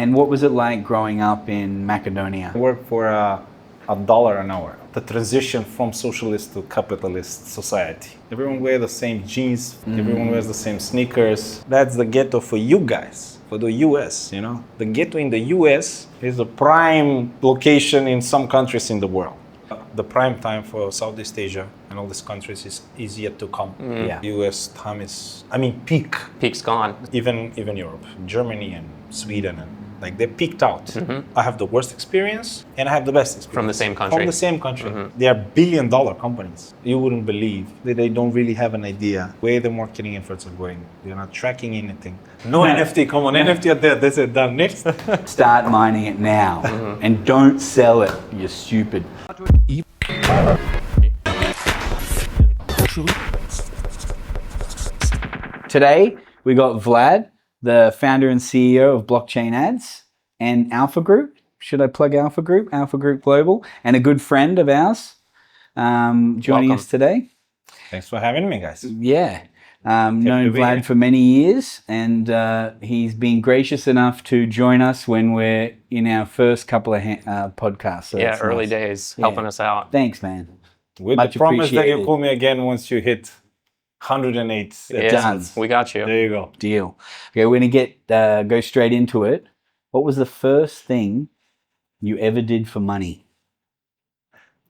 And what was it like growing up in Macedonia? I worked for $1 an hour. The transition from socialist to capitalist society. Everyone wears the same jeans, everyone wears the same sneakers. That's the ghetto for you guys, for the US, you know. The ghetto in the US is a prime location in some countries in the world. The prime time for Southeast Asia and all these countries is yet to come. Yeah. US time is, peak. Peak's gone. Even Europe, Germany and Sweden, and like they peaked out. I have the worst experience and I have the best experience. From the same country. From the same country. They are billion-dollar companies. You wouldn't believe that they don't really have an idea where the marketing efforts are going. They're not tracking anything. No NFT, come on, NFT are there. That's it, done. Next. Start mining it now and don't sell it, you stupid. Today, we got Vlad, the founder and CEO of Blockchain Ads, and Alpha Group. Should I plug Alpha Group? Alpha Group Global, and a good friend of ours joining us today. Thanks for having me, guys. Yeah. Known Vlad for many years, and he's been gracious enough to join us when we're in our first couple of podcasts. So yeah, early days, helping us out. Thanks, man. With Much the promise that appreciated. you call me again once you hit 108 Yeah, episodes. we got you. There you go. Deal. Okay, we're gonna go straight into it. What was the first thing you ever did for money?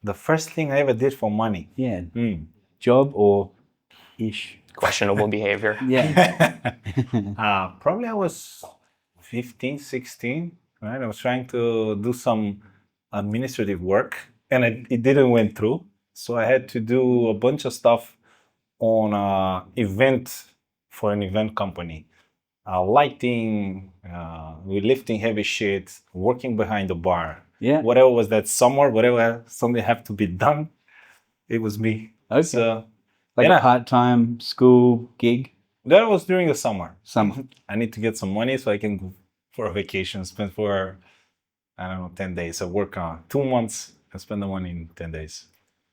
The first thing I ever did for money. Yeah. Job or ish? Questionable behavior. Yeah. Probably I was 15, 16, right? I was trying to do some administrative work and it didn't went through. So I had to do a bunch of stuff on an event for an event company. Lighting, we're lifting heavy shit, working behind the bar. Yeah. Whatever was that summer, whatever something had to be done, it was me. Okay. So, Like yeah. a part-time school gig? That was during the summer. Summer. I need to get some money so I can go for a vacation, spend for, 10 days. I work 2 months and spend the money in 10 days.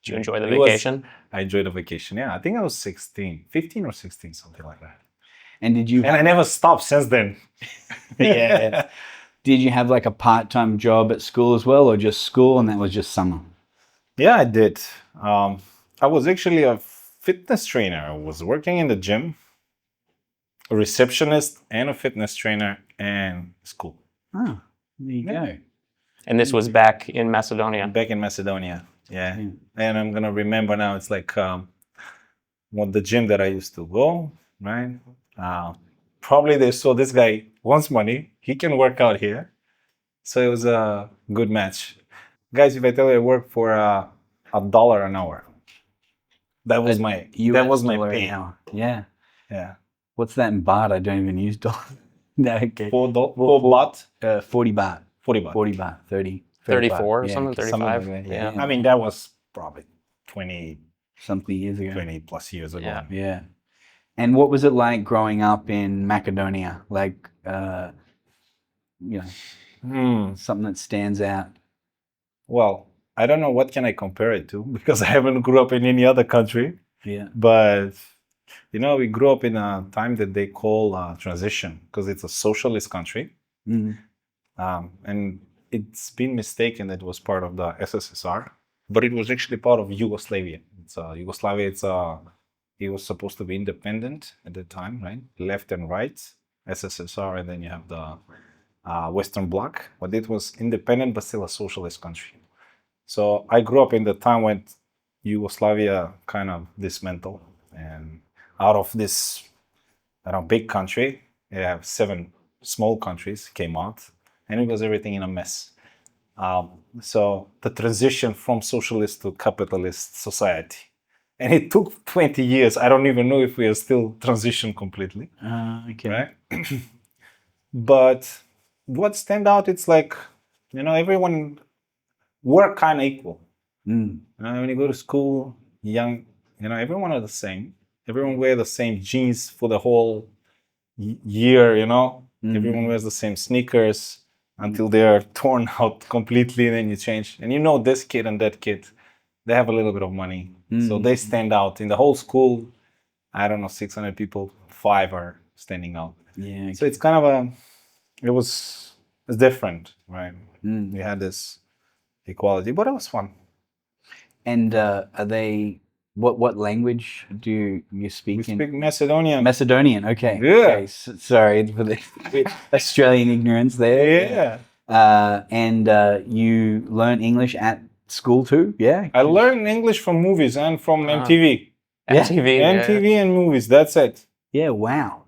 Did you enjoy the It was- vacation? I enjoyed the vacation. Yeah, I think I was 15 or 16, something like that. And did you And I never stopped since then. Yeah. Did you have like a part-time job at school as well, or just school and that was just summer? Yeah, I did. I was actually a fitness trainer. I was working in the gym, a receptionist and a fitness trainer, and school. Oh, there you go. And this was back in Macedonia. Back in Macedonia, yeah. And I'm gonna remember now. It's like the gym that I used to go, right? Probably they saw this guy wants money. He can work out here, so it was a good match. Guys, if I tell you I work for $1 an hour, that was my $1 pay. an hour. Yeah. Yeah. What's that in baht? I don't even use dollars. No, okay. Four baht. 40 baht. 40 baht. 40 baht. 30. 34 or yeah, something, 35. Something like that, Yeah. I mean, that was probably 20 something years ago. plus years ago. Yeah. Yeah. And what was it like growing up in Macedonia? Like, something that stands out. Well, I don't know what can I compare it to because I haven't grew up in any other country. Yeah. But, we grew up in a time that they call transition because it's a socialist country. And it's been mistaken that it was part of the SSSR, but it was actually part of Yugoslavia. It was supposed to be independent at the time, right? Left and right, SSSR, and then you have the Western Bloc. But it was independent, but still a socialist country. So I grew up in the time when Yugoslavia kind of dismantled, and out of this big country, you have 7 small countries came out, and it was everything in a mess. So the transition from socialist to capitalist society. And it took 20 years. I don't even know if we are still transitioned completely. Okay. Right? But what stand out, it's like, everyone work kind of equal. When you go to school, everyone are the same. Everyone wear the same jeans for the whole year, Everyone wears the same sneakers until they are torn out completely, and then you change. And this kid and that kid, they have a little bit of money. So they stand out. In the whole school, I don't know, 600 people, 5 are standing out. Yeah. So it's kind of it was It's different, right? Mm. We had this equality, but it was fun. And are they? What language do you We speak in? speak Macedonian. Macedonian. Okay. Yeah. Okay. Sorry for the Australian ignorance there. Yeah. And you learn English at school too? Yeah. I learned English from movies and from MTV. Yeah. MTV. MTV and movies, that's it. Yeah. Wow.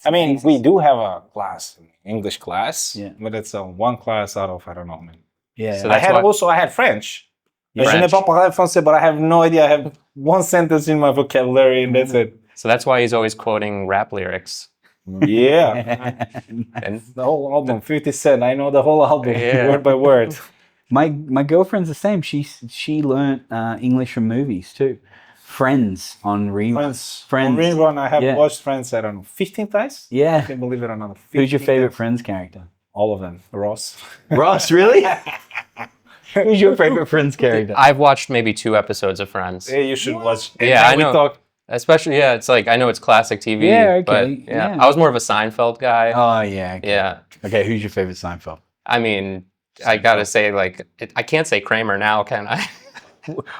I mean, we do have a class, English class, Yeah. but it's a one class out of, I don't know, man. Yeah. So I that's had why- I had French. Yeah. Je ne French. parle pas français, but I have no idea. I have one sentence in my vocabulary and that's it. So that's why he's always quoting rap lyrics. Yeah. And The whole album, 50 Cent. I know the whole album, Yeah. word by word. My girlfriend's the same. She learnt English from movies too. Friends on reruns. Friends. On rerun, I have Yeah. watched Friends, I don't know, 15 times? I Yeah. can't believe it or not. Who's your 15 favorite times. Friends character? All of them. Ross. Ross, really? Who's your favorite Friends character? I've watched maybe 2 episodes of Friends. Hey, you should watch. Yeah, Now I know. We talk. Especially, yeah, it's like, I know it's classic TV. Yeah, But okay, yeah, yeah. I was more of a Seinfeld guy. Oh yeah. Okay. Yeah. Okay, who's your favorite Seinfeld? I mean, I gotta say, like, I can't say Kramer now, can I?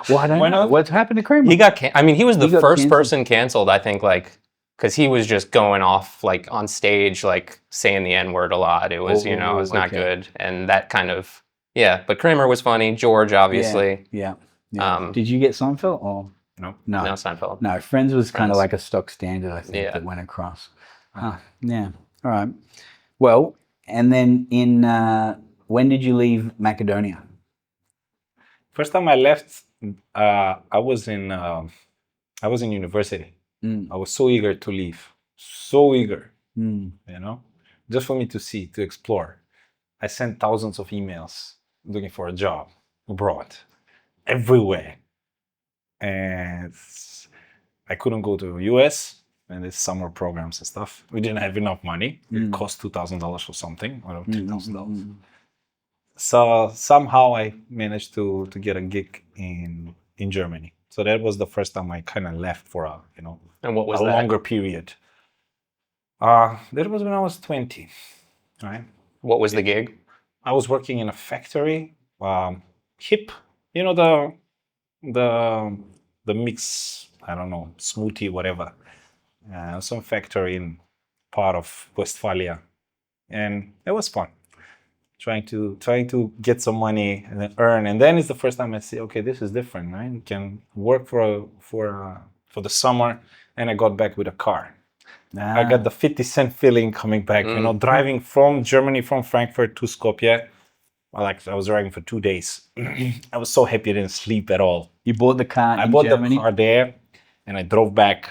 Well, I don't Why know. not? What's happened to Kramer? He got, I mean, he was the He got first canceled. person canceled, I think, like, because he was just going off, like, on stage, like, saying the N-word a lot. It was, it was not okay. good. And that kind of, yeah. But Kramer was funny. George, obviously. Yeah. Yeah. Um, Did you get Seinfeld or No. no? No, Seinfeld. No, Friends was kind of Friends. like a stock standard, I think, Yeah. that went across. Huh. Yeah. All right. Well, and then when did you leave Macedonia? First time I left, I was in university. Mm. I was so eager to leave. So eager, Mm. just for me to see, to explore. I sent thousands of emails looking for a job abroad, everywhere. And I couldn't go to US and there's summer programs and stuff. We didn't have enough money. It cost $2,000 for something, or $3,000. So somehow I managed to get a gig in Germany. So that was the first time I kind of left for a And what was a that? longer period. That was when I was 20, right? What was the gig? I was working in a factory, hip, the mix, I don't know, smoothie, whatever. Some factory in part of Westphalia, and it was fun. Trying to get some money and then earn, and then it's the first time I see, okay, this is different, right? You can work for the summer, and I got back with a car. I got the 50 Cent feeling coming back, driving from Germany, from Frankfurt to Skopje. I was driving for 2 days. I was so happy I didn't sleep at all. You bought the car I in bought Germany? the car there, and I drove back.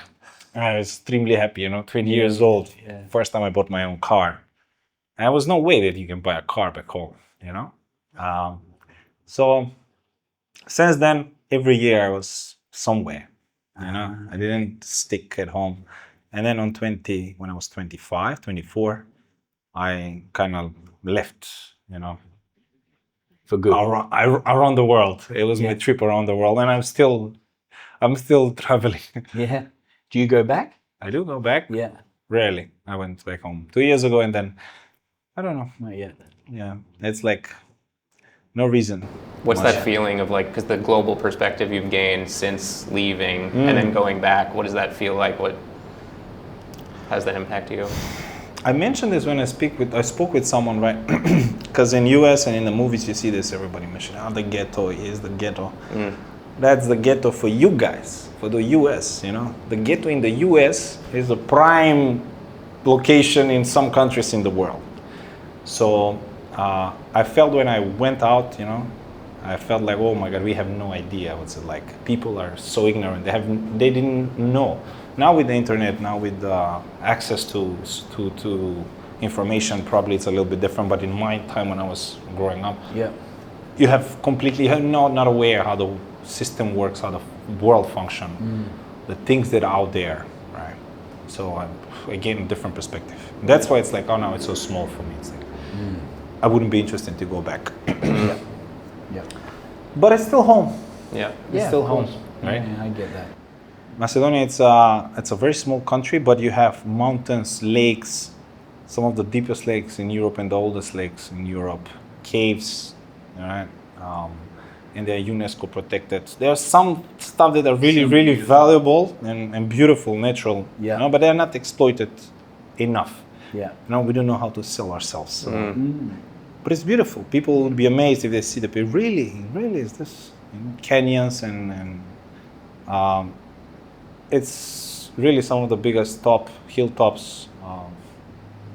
I was extremely happy, 20 years old. Yeah. First time I bought my own car. And there was no way that you can buy a car back home, So since then, every year I was somewhere, I didn't stick at home. And then when I was 25, 24, I kind of left, For good. around the world. It was my trip around the world, and I'm still traveling. Yeah. Do you go back? I do go back. Yeah. Rarely. I went back home 2 years ago, and then I don't know. Not yet. Yeah, it's like no reason. What's that feeling of, like, because the global perspective you've gained since leaving and then going back, what does that feel like? How does that impact you? I mentioned this when I spoke with someone, right? Because in US and in the movies you see this, everybody mentioning, the ghetto is the ghetto. That's the ghetto for you guys, for the US, The ghetto in the US is a prime location in some countries in the world. So I felt when I went out, I felt like, oh my God, we have no idea what's it like. People are so ignorant. They didn't know. Now with the internet, now with access to information, probably it's a little bit different. But in my time when I was growing up, you're not aware how the system works, how the world functions, the things that are out there, right? So again, a different perspective. That's why it's like, oh no, it's so small for me. It's like, I wouldn't be interested to go back. Yeah. But it's still home. Yeah. It's still of home, course. right? Yeah, I get that. Macedonia, it's a very small country, but you have mountains, lakes, some of the deepest lakes in Europe and the oldest lakes in Europe, caves, right? And they're UNESCO protected. There's some stuff that are really, really valuable and beautiful, natural, Yeah. you know, but they're not exploited enough. Yeah. You know, we don't know how to sell ourselves. So. But it's beautiful. People would be amazed if they see the people. Really, is this canyons and it's really some of the biggest hilltops.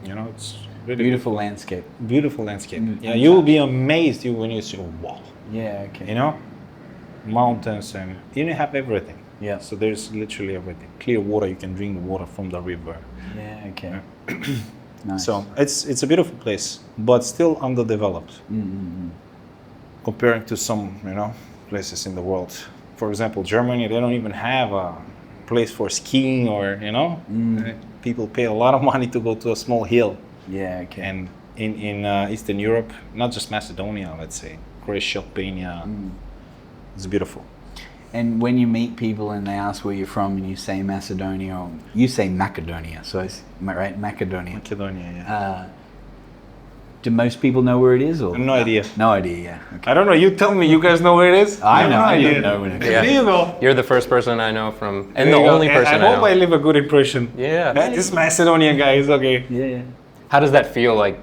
You know, it's really Beautiful landscape. beautiful landscape. Yeah, you will be amazed when you see. Wow, Yeah. Okay. you know, mountains and you have everything. Yeah. So there's literally everything. Clear water. You can drink water from the river. Yeah. Okay. Nice. So it's a beautiful place, but still underdeveloped comparing to some places in the world. For example, Germany, they don't even have a place for skiing or people pay a lot of money to go to a small hill. Yeah. Okay. And in Eastern Europe, not just Macedonia, let's say Croatia, Albania, it's beautiful. And when you meet people and they ask where you're from and you say Macedonia, or you say Macedonia, so it's right, Macedonia. Macedonia, yeah. Do most people know where it is, or No idea. No idea. Yeah. Okay. I don't know. You tell me. You guys know where it is? I know. No I idea. don't know where it is. Yeah. There you go. You're the first person I know from, and There the you go. only person I I hope know. I leave a good impression. Yeah. This Macedonian guy is okay. Yeah. How does that feel, like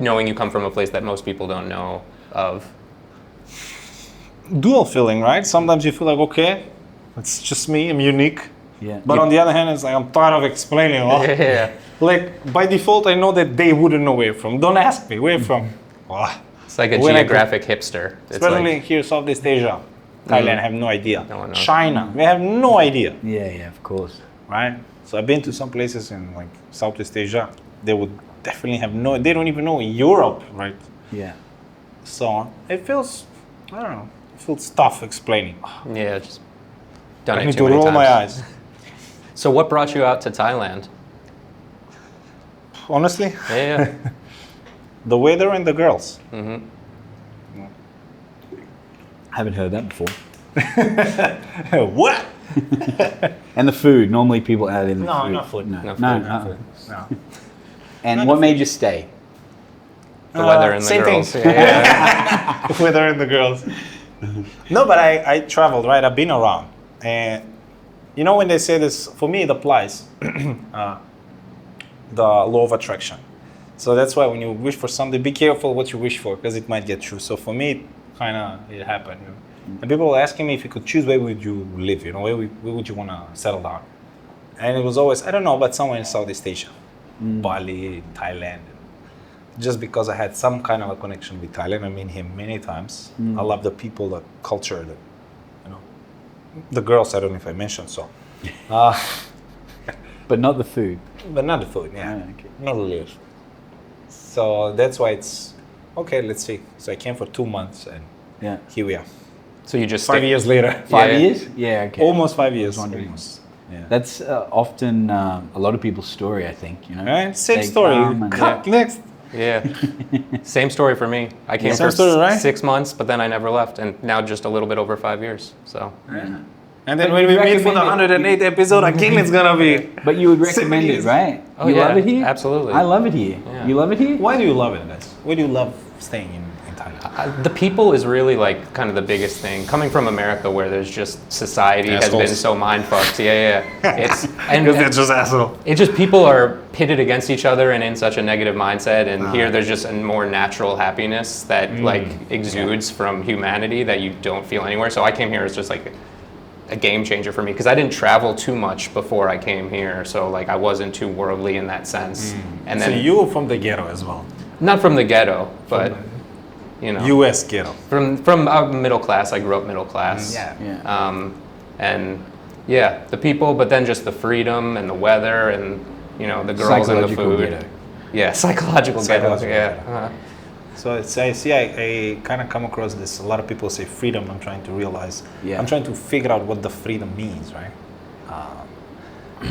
knowing you come from a place that most people don't know of? Dual feeling, right? Sometimes you feel like, okay, it's just me, I'm unique. Yeah. But on the other hand, it's like, I'm tired of explaining. Yeah. Like, by default, I know that they wouldn't know where you're from. Don't ask me, where you're from. It's like a When I geographic hipster. It's Especially like, here, Southeast Asia. Thailand, I have no idea. No one knows. China, we have no idea, Yeah. Of course. right? So I've been to some places in like Southeast Asia. They would definitely have they don't even know Europe, right? Yeah. So it feels, I don't know, it feels tough explaining. yeah, just done I it need too to many roll times. my eyes. So what brought you out to Thailand? Honestly, Yeah. the weather and the girls. Haven't heard that before. What? And the food. Normally people add in the No, food. not food. No. No No. food, uh-uh. No. And Not what the made you stay? The weather and the same girls. thing. Yeah. The weather and the girls. No, but I traveled, right? I've been around. And you know when they say this, for me it applies, the law of attraction. So that's why when you wish for something, be careful what you wish for because it might get true. So for me, it happened. And people were asking me if you could choose, where would you live? Where would you want to settle down? And it was always, I don't know, but somewhere in Southeast Asia, Bali, Thailand. Just because I had some kind of a connection with Thailand, I mean him many times. I love the people, the culture, the girls. I don't know if I mentioned so, But not the food. but not the food. Yeah, Okay. not really. So that's why it's okay. Let's see. So I came for 2 months, and Yeah. here we are. So you just 5 stick- years later. 5 Yeah. years? Yeah. Okay. Almost 5 years. wondering. Almost. Yeah. That's often a lot of people's story, I think. Right? Same They story. come and- Cut next. Yeah. Same story for me. I came Same for story, right? 6 months, but then I never left, and now just a little bit over 5 years. So And then But when you we meet for the recommend 108th episode, again it's gonna be. But you would recommend it, right? Oh, You yeah, love it here? absolutely. I love it here. Yeah. You love it here? Why do you love it, guys? Why do you love staying in Thailand? the people is really like kind of the biggest thing. Coming from America, where there's just society has Assholes. been so mind fucked. Yeah. It's and Because they're just asshole. it just people are pitted against each other and in such a negative mindset. And here there's just a more natural happiness that like exudes from humanity that you don't feel anywhere. So I came here as just like a game changer for me because I didn't travel too much before I came here. So like I wasn't too worldly in that sense. And So then you're from the ghetto as well. not from the ghetto, but you know. U.S. ghetto. From middle class, I grew up middle class. Yeah. And yeah, the people, but then just the freedom and the weather and the girls and the Psychological food. ghetto. Yeah, psychological ghetto. Psychological Yeah. ghetto. So I kind of come across this. A lot of people say freedom. I'm trying to realize. Yeah. I'm trying to figure out what the freedom means, right?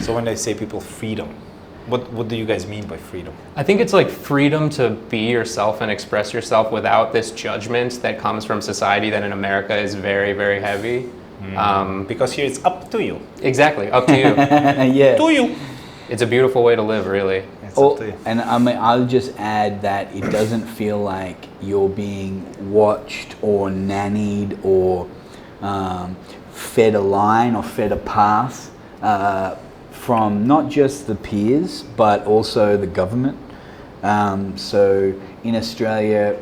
So when they say people freedom, what do you guys mean by freedom? I think it's like freedom to be yourself and express yourself without this judgment that comes from society that in America is very, very heavy. Because here it's up to you. Exactly, up to you. Yeah. To you. It's a beautiful way to live, really. It's up to you. And I mean, I'll just add that it doesn't feel like you're being watched or nannied or fed a line or fed a path from not just the peers but also the government. So in Australia,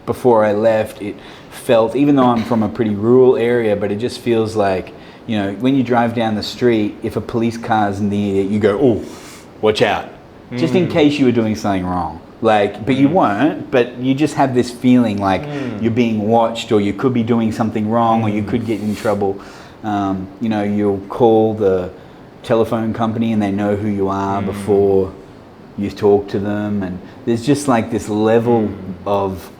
before I left, it felt, even though I'm from a pretty rural area, but it just feels like, you know, when you drive down the street, if a police car's near, you go, oh, watch out, just in case you were doing something wrong. Like, but you weren't, but you just have this feeling like you're being watched, or you could be doing something wrong, or you could get in trouble. You know, you'll call the telephone company and they know who you are before you talk to them, and there's just like this level of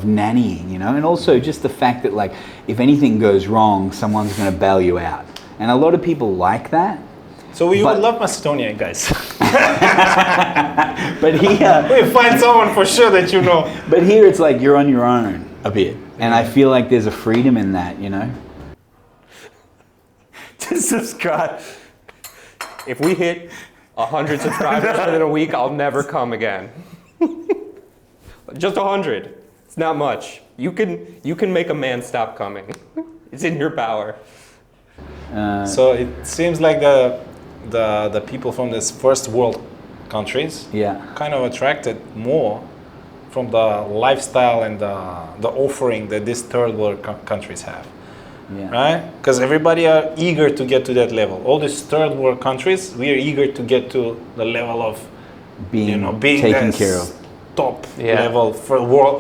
nannying, you know, and also just the fact that, like, if anything goes wrong, someone's going to bail you out, and a lot of people like that. So you would love Macedonia, guys. But here, we find someone for sure that you know. But here it's like you're on your own a bit, and I feel like there's a freedom in that, you know. To subscribe. If we hit 100 subscribers within a week, I'll never come again. Just 100. It's not much. You can make a man stop coming. It's in your power. So it seems like the people from this first world countries kind of attracted more from the lifestyle and the offering that these third world countries have. Right? Because everybody are eager to get to that level. All these third world countries, we are eager to get to the level of being taken care of. Top level for world,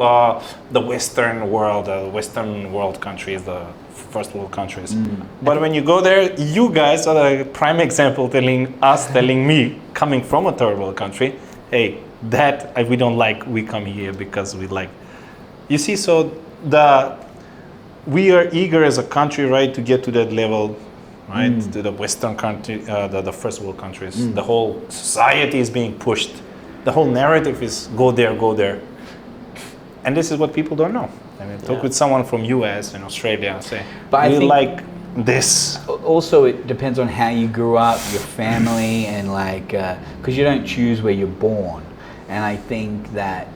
the Western world countries, the first world countries. But when you go there, you guys are the prime example telling me, coming from a third world country, hey, that we don't like, we come here because we like. You see, so we are eager as a country, right, to get to that level, right, to the Western country, the first world countries. The whole society is being pushed. The whole narrative is go there. And this is what people don't know. I mean, talk with someone from US and Australia and say, but I think like this. Also, it depends on how you grew up, your family, and like, because you don't choose where you're born. And I think that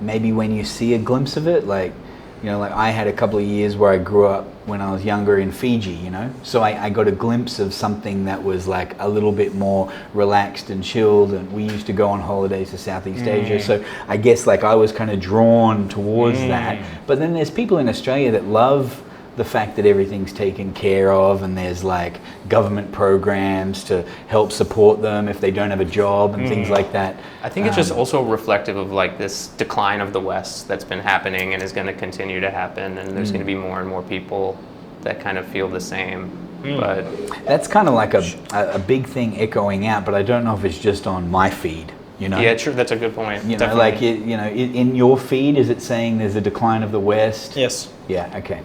maybe when you see a glimpse of it, like, you know, like I had a couple of years where I grew up when I was younger in Fiji, you know, so I got a glimpse of something that was like a little bit more relaxed and chilled, and we used to go on holidays to Southeast Asia, so I guess like I was kind of drawn towards that. But then there's people in Australia that love the fact that everything's taken care of, and there's like government programs to help support them if they don't have a job and things like that. I think it's just also reflective of like this decline of the West that's been happening and is going to continue to happen, and there's going to be more and more people that kind of feel the same. But that's kind of like a big thing echoing out, but I don't know if it's just on my feed. You know? Yeah, true. That's a good point. You know, like in your feed, is it saying there's a decline of the West? Yes. Yeah. Okay.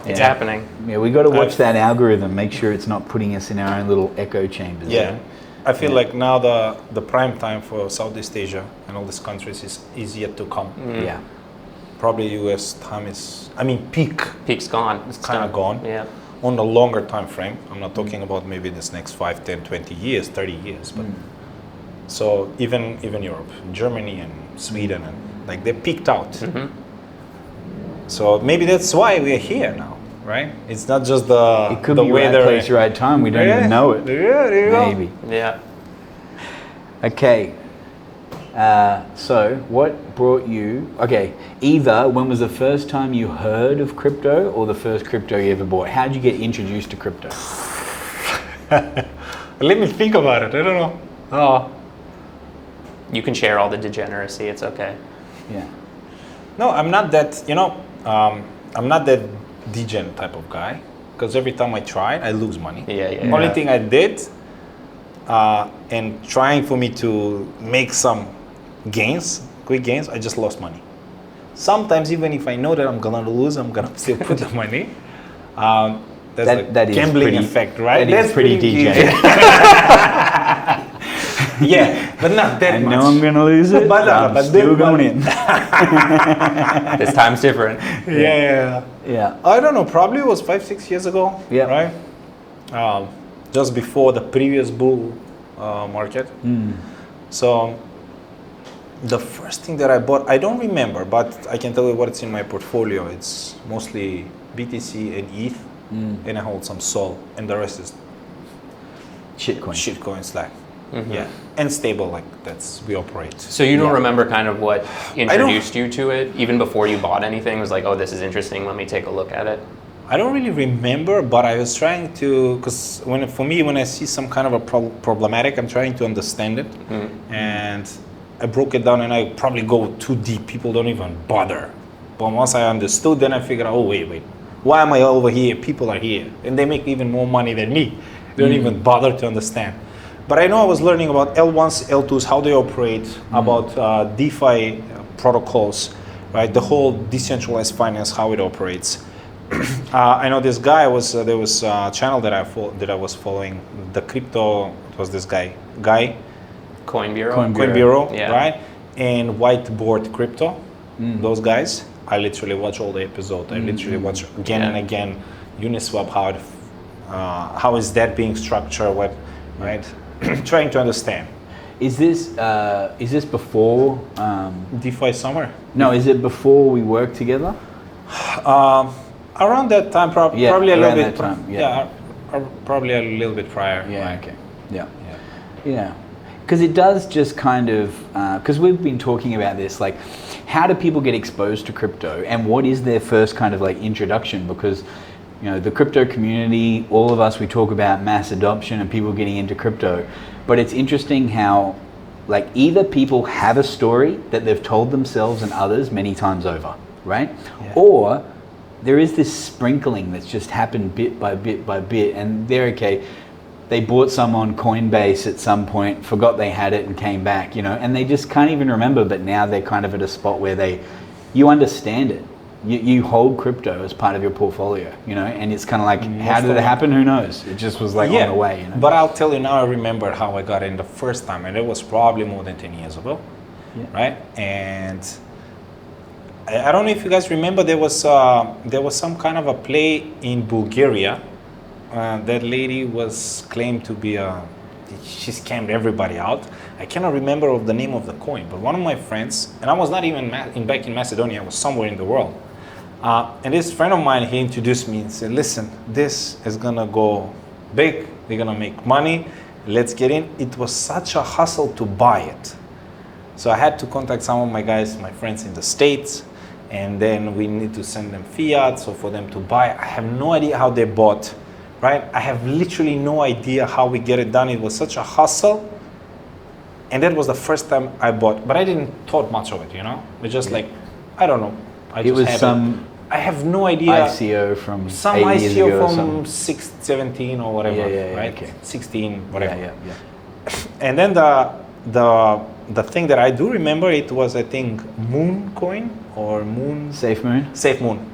It's happening. Yeah, we got to watch that algorithm, make sure it's not putting us in our own little echo chambers. Yeah, I feel like now the prime time for Southeast Asia and all these countries is yet to come. Yeah. Probably US time is, Peak's gone. It's kind of gone. Yeah. On the longer time frame, I'm not talking about maybe this next 5, 10, 20 years, 30 years, but so even Europe, Germany and Sweden, and like they peaked out. So maybe that's why we're here now, right? It's not just it could be weather. Right place, right time. We don't even know it. Yeah, there you Maybe. go. Yeah. Okay. So what brought you? Okay. Either when was the first time you heard of crypto, or the first crypto you ever bought? How did you get introduced to crypto? Let me think about it. I don't know. Oh. You can share all the degeneracy. It's okay. Yeah. No, I'm not that. I'm not that degen type of guy, because every time I try, I lose money. Yeah. Only thing I did, and trying for me to make some quick gains, I just lost money. Sometimes even if I know that I'm gonna lose, I'm gonna still put the money. That's the gambling effect, right? That's pretty degen. Yeah, but not that I much. know I'm gonna lose it, but I'm still going in. This time's different. Yeah. I don't know. Probably it was 5-6 years ago. Yeah. Right. Just before the previous bull market. So the first thing that I bought, I don't remember, but I can tell you what's in my portfolio. It's mostly BTC and ETH, and I hold some SOL, and the rest is Shitcoin. shitcoins, like yeah, and stable, like that's we operate. So you don't remember kind of what introduced you to it, even before you bought anything? It was like, oh, this is interesting. Let me take a look at it. I don't really remember, but I was trying to, because when I see some kind of a problematic, I'm trying to understand it, and I broke it down, and I probably go too deep. People don't even bother. But once I understood, then I figured out, oh wait, why am I over here? People are here, and they make even more money than me. They don't even bother to understand. But I know I was learning about L1s, L2s, how they operate, about DeFi protocols, right? The whole decentralized finance, how it operates. I know this guy there was a channel that I was following. The crypto, it was this guy, Coin Bureau. Coin Bureau, Yeah. right? And Whiteboard Crypto, those guys. I literally watch all the episodes. I literally watch again and again. Uniswap, how is that being structured? What, right? Trying to understand. Is this before? DeFi summer. No, is it before we worked together? Around that time, probably a little around bit. that time, Probably a little bit prior. Yeah. Right? Okay. Yeah. Because it does just kind of, because we've been talking about this, like, how do people get exposed to crypto, and what is their first kind of like introduction? Because, you know, the crypto community, all of us, we talk about mass adoption and people getting into crypto, but it's interesting how, like, either people have a story that they've told themselves and others many times over, right? Yeah. Or there is this sprinkling that's just happened bit by bit by bit, and they're okay. They bought some on Coinbase at some point, forgot they had it and came back, you know, and they just can't even remember, but now they're kind of at a spot where you understand it. You hold crypto as part of your portfolio, you know, and it's kind of like, how did it happen? Who knows? It just was like on the way, you know. But I'll tell you now, I remember how I got in the first time, and it was probably more than 10 years ago, right? And I don't know if you guys remember, there was some kind of a play in Bulgaria. That lady was claimed to be she scammed everybody out. I cannot remember of the name of the coin, but one of my friends, and I was not even back in Macedonia, I was somewhere in the world. And this friend of mine, he introduced me and said, listen, this is gonna go big, they're gonna make money, let's get in. It was such a hustle to buy it. So I had to contact some of my guys, my friends in the States, and then we need to send them fiat, so for them to buy. I have no idea how they bought. Right? I have literally no idea how we get it done. It was such a hustle. And that was the first time I bought, but I didn't thought much of it, you know? It's just like, I don't know. I have no idea. ICO from some 8 years ICO ago from 17 or whatever, right? Okay. 16, whatever. Yeah. And then the thing that I do remember, it was, I think, Moon Coin or Moon. Safe Moon. Safe Moon.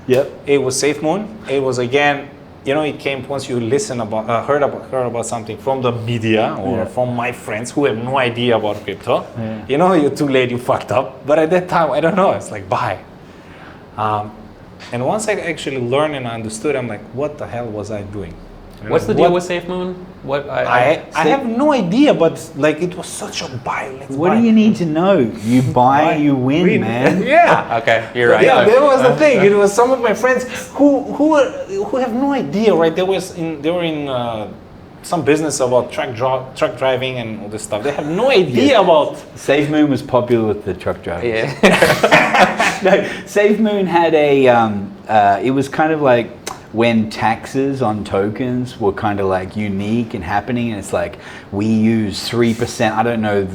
Yep. It was Safe Moon. It was again. You know, it came once you heard about something from the media or from my friends who have no idea about crypto. Yeah. You know, you're too late, you fucked up. But at that time, I don't know. It's like, buy. And once I actually learned and understood, I'm like, what the hell was I doing? What's the deal with Safe Moon? I have no idea, but like it was such a buy. What do you need to know? You buy, you win, man. Yeah. Okay, you're right. Yeah, that was the thing. It was some of my friends who have no idea, right? They were in some business about truck driving and all this stuff. They have no idea about. Safe Moon was popular with the truck drivers. Yeah. No, Safe Moon had it was kind of like when taxes on tokens were kind of like unique and happening, and it's like we use 3%. I don't know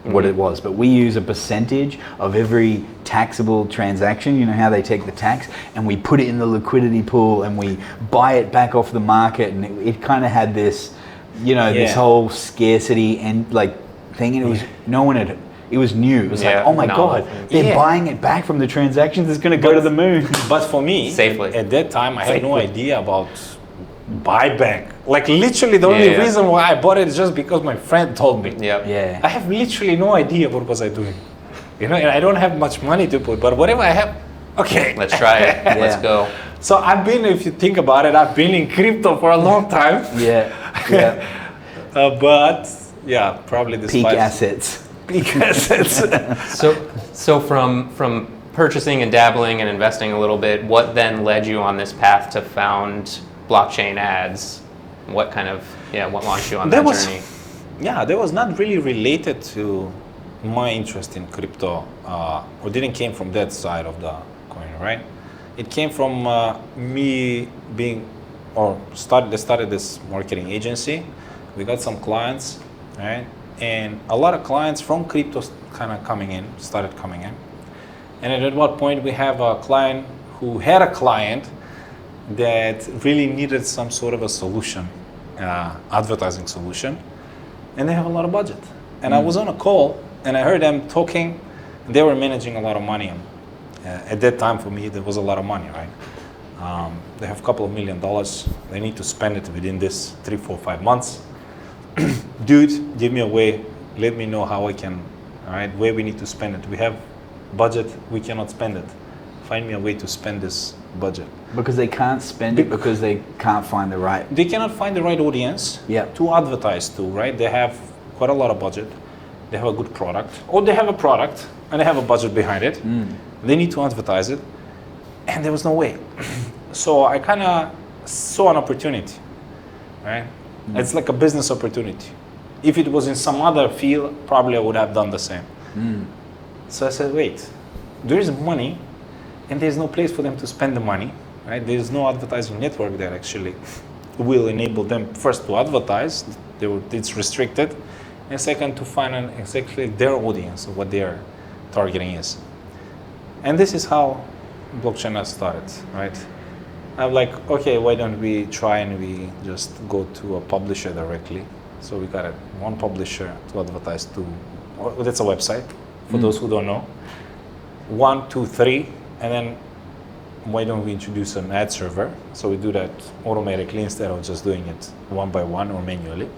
what it was, but we use a percentage of every taxable transaction. You know how they take the tax and we put it in the liquidity pool and we buy it back off the market, and it kind of had this, you know, this whole scarcity and like thing, and it was no one had. It was new. It was like, oh my God, they're buying it back from the transactions. It's going to go to the moon. But for me, safely at that time, I had no idea about buyback. Like literally, the only reason why I bought it is just because my friend told me. Yeah. I have literally no idea what was I doing. You know, and I don't have much money to put. But whatever I have, okay, let's try it. Let's go. So I've been, if you think about it, I've been in crypto for a long time. Yeah. But Yeah, probably this Peak assets. Peak assets. So from purchasing and dabbling and investing a little bit, what then led you on this path to found Blockchain Ads? What launched you on that journey? Yeah, that was not really related to my interest in crypto, or didn't came from that side of the coin, right? It came from me being, started this marketing agency. We got some clients, right? And a lot of clients from crypto started coming in. And at what point we have a client who had a client that really needed some sort of a solution, advertising solution, and they have a lot of budget. And I was on a call and I heard them talking. They were managing a lot of money. At that time for me, there was a lot of money, right? They have a couple of $1 million. They need to spend it within this 3, 4, 5 months. Dude, give me a way. Let me know how I can, all right, where we need to spend it. We have budget, we cannot spend it. Find me a way to spend this budget. Because they can't spend it because they can't find the right... They cannot find the right audience to advertise to, right? They have quite a lot of budget. They have a good product, or they have a product and they have a budget behind it. They need to advertise it, and there was no way. So I kind of saw an opportunity, right? It's like a business opportunity. If it was in some other field, probably I would have done the same. So I said, wait, there is money and there's no place for them to spend the money, right? There's no advertising network that actually will enable them first to advertise. It's restricted. And second, to find exactly their audience, what their targeting is. And this is how blockchain has started, right? I'm like, okay, why don't we try and we just go to a publisher directly? So we got one publisher to advertise to. That's a website for those who don't know. 1, 2, 3, and then why don't we introduce an ad server? So we do that automatically instead of just doing it one by one or manually.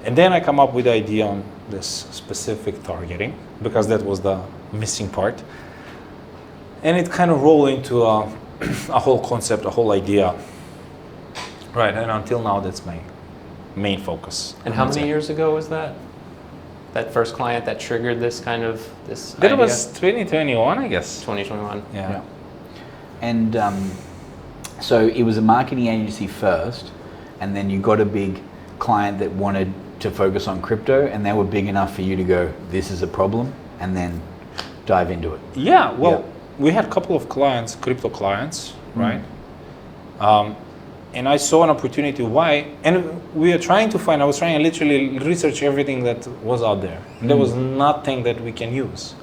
And then I come up with the idea on this specific targeting, because that was the missing part. And it kind of rolled into a whole concept, a whole idea. Right, and until now, that's my main focus. And how many years ago was that? That first client that triggered this idea? That was 2021, I guess. 2021. Yeah. And so it was a marketing agency first, and then you got a big client that wanted to focus on crypto, and they were big enough for you to go, this is a problem, and then dive into it. Yeah, well, we had a couple of clients, crypto clients, right? And I saw an opportunity why, and we are trying to find, I was trying to literally research everything that was out there. There was nothing that we can use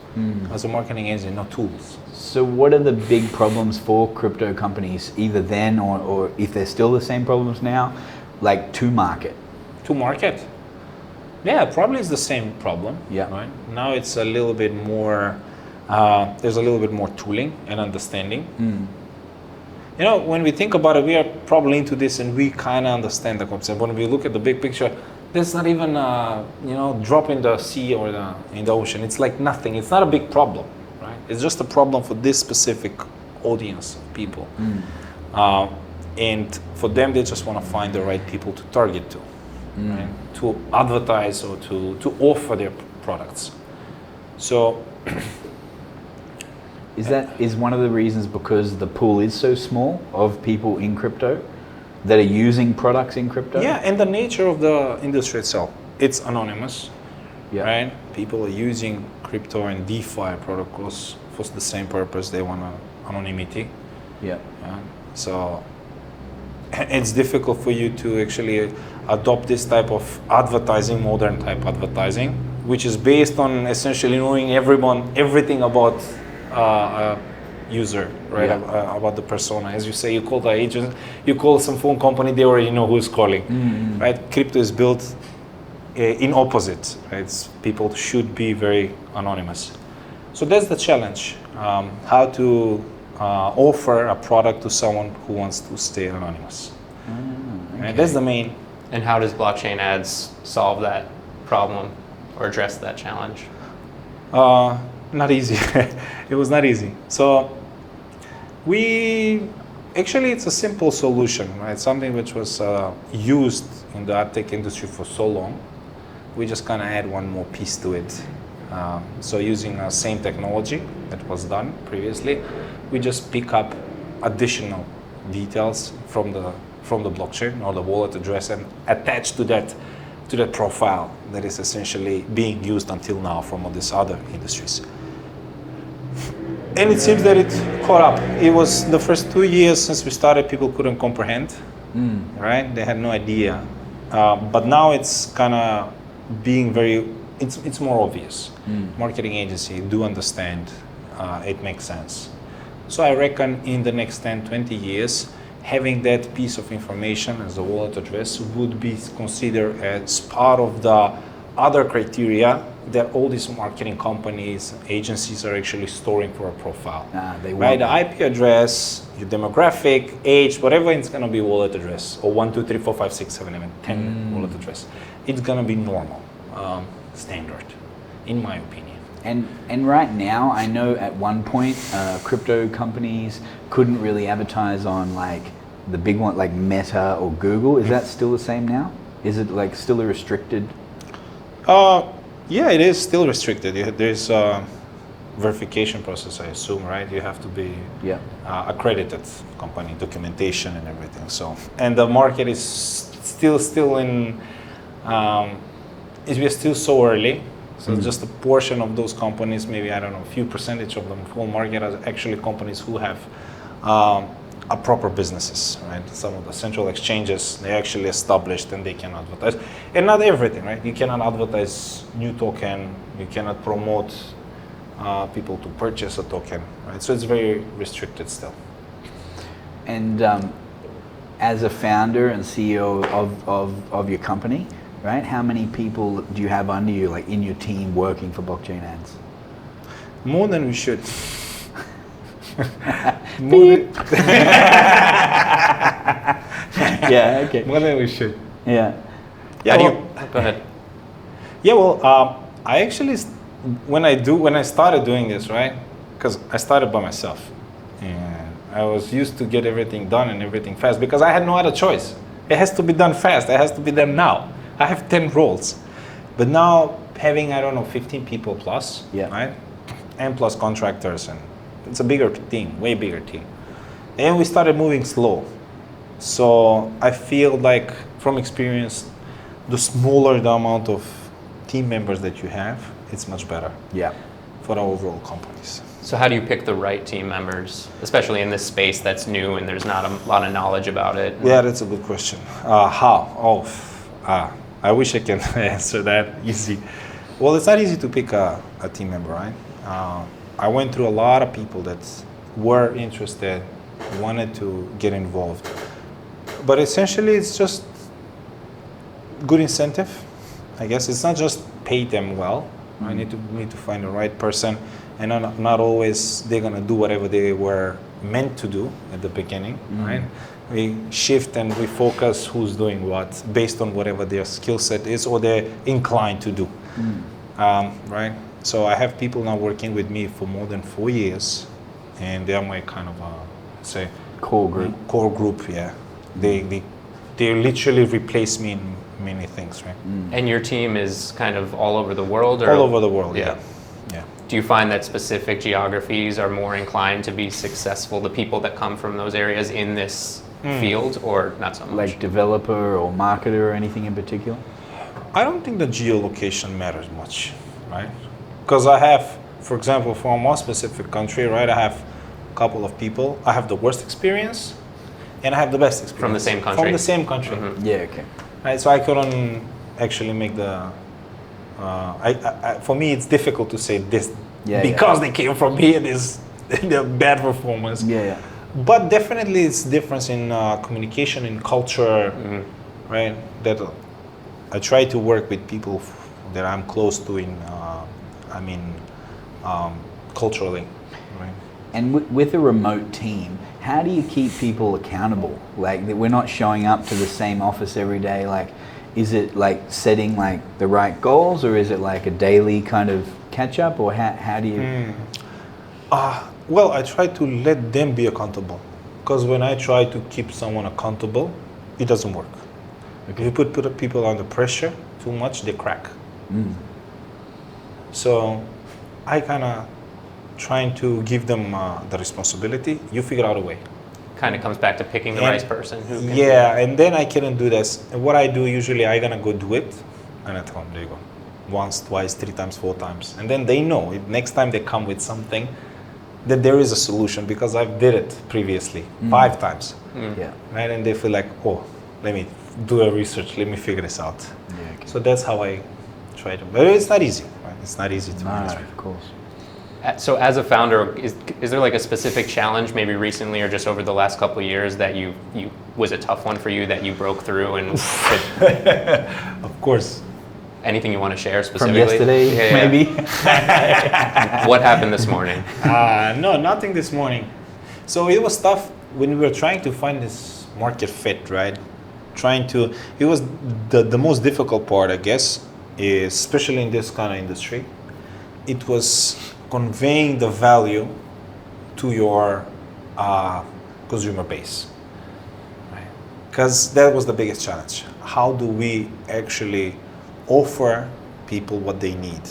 as a marketing agency, no tools. So what are the big problems for crypto companies, either then or if they're still the same problems now, like to market? To market? Yeah, probably it's the same problem. Yeah. Right? Now it's a little bit more, there's a little bit more tooling and understanding. You know, when we think about it, we are probably into this and we kind of understand the concept. When we look at the big picture, there's not even, drop in the sea or in the ocean. It's like nothing. It's not a big problem, right? It's just a problem for this specific audience of people. And for them, they just want to find the right people to target to, right? To advertise or to offer their products. So is one of the reasons because the pool is so small of people in crypto that are using products in crypto? Yeah, and the nature of the industry itself, it's anonymous, right? People are using crypto and DeFi protocols for the same purpose. They want anonymity. So it's difficult for you to actually adopt this type of advertising, modern type advertising, which is based on essentially knowing everything about user, right? About the persona. As you say, you call the agent, you call some phone company, they already know who's calling, right? Crypto is built in opposite, right? People should be very anonymous. So that's the challenge, how to offer a product to someone who wants to stay anonymous. Right? That's the main. And how does blockchain ads solve that problem or address that challenge? Not easy. It was not easy. So it's a simple solution, right? Something which was used in the ad tech industry for so long, we just kind of add one more piece to it. So using the same technology that was done previously, we just pick up additional details from the blockchain or the wallet address and attach to that profile that is essentially being used until now from all these other industries. And it seems that it caught up. It was the first 2 years since we started, people couldn't comprehend, right? They had no idea. But now it's kind of being it's more obvious. Marketing agency do understand, it makes sense. So I reckon in the next 10, 20 years, having that piece of information as a wallet address would be considered as part of the other criteria that all these marketing companies, agencies are actually storing for a profile. Right, the IP address, your demographic, age, whatever, it's gonna be wallet address, or 1, 2, 3, 4, 5, 6, 7, 8, 10 wallet address. It's gonna be normal, standard, in my opinion. And right now, I know at one point, crypto companies couldn't really advertise on like the big one, like Meta or Google. Is that still the same now? Is it like still a restricted? Yeah, it is still restricted. There's a verification process, I assume, right? You have to be accredited company, documentation and everything. So, and the market is still in, we're still so early. So just a portion of those companies, maybe, I don't know, a few percentage of the whole market are actually companies who have a proper businesses, right? Some of the central exchanges, they're actually established and they can advertise. And not everything, right? You cannot advertise new token, you cannot promote people to purchase a token, right? So it's very restricted still. And as a founder and CEO of your company, right? How many people do you have under you, like in your team, working for Blockchain Ads? More than we should. Yeah. Okay. More than we should. Yeah. Yeah. Go ahead. Yeah. Well, I actually, when I started doing this, right? Because I started by myself, and I was used to get everything done and everything fast because I had no other choice. It has to be done fast. It has to be done now. I have 10 roles, but now having, I don't know, 15 people plus, right? And plus contractors, and it's a bigger team, way bigger team. And we started moving slow. So I feel like from experience, the smaller the amount of team members that you have, it's much better for the overall companies. So how do you pick the right team members, especially in this space that's new and there's not a lot of knowledge about it? Yeah, that's a good question. How? I wish I can answer that easy. Well, it's not easy to pick a team member, right? I went through a lot of people that were interested, wanted to get involved. But essentially, it's just good incentive. I guess it's not just pay them well. I need to find the right person, and not always they're gonna do whatever they were meant to do at the beginning, right? We shift and we focus who's doing what based on whatever their skill set is or they're inclined to do, right? So I have people now working with me for more than 4 years, and they are my kind of say core group. Core group, yeah. They literally replace me in many things, right? And your team is kind of all over the world, or all over the world, yeah. Do you find that specific geographies are more inclined to be successful, the people that come from those areas in this field, or not so much? Like developer or marketer or anything in particular? I don't think the geolocation matters much, right? Because I have, for example, from one specific country, right, I have a couple of people. I have the worst experience and I have the best experience. From the same country? From the same country. Yeah, okay. Right, so I couldn't actually make the, for me it's difficult to say this because they came from here, they're bad performance. Yeah. But definitely it's difference in communication, in culture, right? That I try to work with people that I'm close to in, culturally, right? And with a remote team, how do you keep people accountable? Like that we're not showing up to the same office every day. Like, is it like setting like the right goals, or is it like a daily kind of catch up, or how do you? Well, I try to let them be accountable, because when I try to keep someone accountable, it doesn't work. If you put people under pressure too much, they crack. So I kind of trying to give them the responsibility. You figure out a way. Kind of comes back to picking the And- right person who can Yeah, and then I couldn't do this. And what I do usually, I gonna go do it, and I tell them, there you go, once, twice, 3 times, 4 times, and then they know. Next time they come with something, that there is a solution because I've did it previously 5 times, Yeah. right? And they feel like, oh, let me do a research, let me figure this out. Yeah. Okay. So that's how I try to. But it's not easy, right? It's not easy to No, manage. of course. So as a founder, is there like a specific challenge maybe recently or just over the last couple of years that you was a tough one for you that you broke through and Of course. anything you want to share From specifically? yesterday, Yeah. maybe. What happened this morning? No, nothing this morning. So it was tough when we were trying to find this market fit, right? It was the most difficult part, I guess, is especially in this kind of industry. It was conveying the value to your consumer base, right? Because that was the biggest challenge. How do we actually offer people what they need?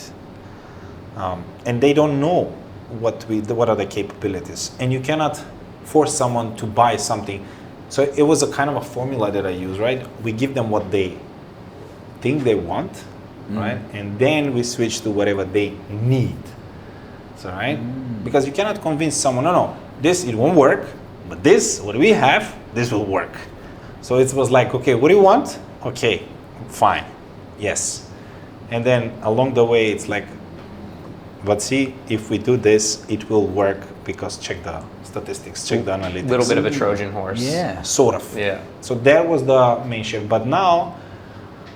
And they don't know what are the capabilities, and you cannot force someone to buy something. So it was a kind of a formula that I use, right? We give them what they think they want, right? And then we switch to whatever they need. So, right? Because you cannot convince someone, no, this, it won't work, but this, what we have, this will work. So it was like, okay, what do you want? Okay, fine, yes. And then along the way, it's like, but see, if we do this, it will work because check the statistics, check the analytics. A little bit of a Trojan horse. Yeah. Sort of. Yeah. So that was the main shift. But now,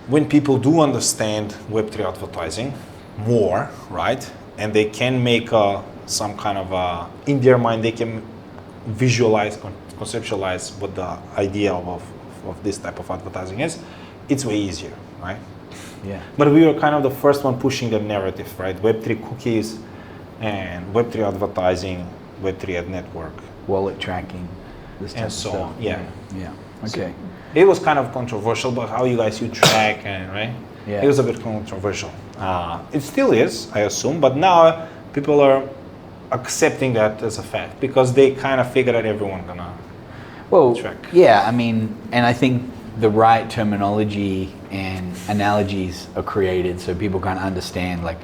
when people do understand Web3 advertising more, right, and they can make some kind of, in their mind, they can visualize, conceptualize what the idea of this type of advertising is, it's way easier, right? Yeah. But we were kind of the first one pushing the narrative, right? Web3 cookies and Web3 advertising, Web3 ad network. Wallet tracking. This type And of so stuff. on, yeah. Yeah. Okay. It was kind of controversial, but how you guys you track and right? Yeah. It was a bit controversial. It still is, I assume, but now people are accepting that as a fact because they kind of figure that everyone gonna Well, track. yeah, I mean, and I think the right terminology and analogies are created so people kind of understand, like,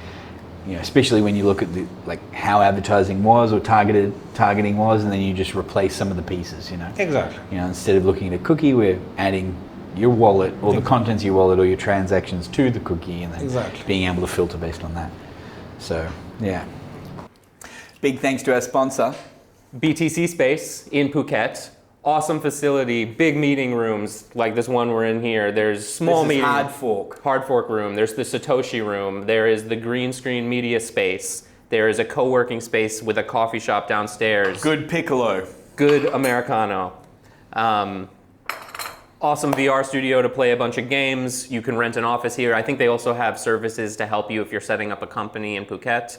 you know, especially when you look at the, like, how advertising was or targeting was, and then you just replace some of the pieces, you know. Exactly. You know, instead of looking at a cookie, we're adding your wallet or the contents of your wallet or your transactions to the cookie, and then Exactly. being able to filter based on that. So, yeah. Big thanks to our sponsor. BTC Space in Phuket. Awesome facility, big meeting rooms like this one we're in here. There's small This is meeting Hard Fork. Hard Fork room. There's the Satoshi room. There is the green screen media space. There is a co-working space with a coffee shop downstairs. Good piccolo. Good Americano. Awesome VR studio to play a bunch of games. You can rent an office here. I think they also have services to help you if you're setting up a company in Phuket.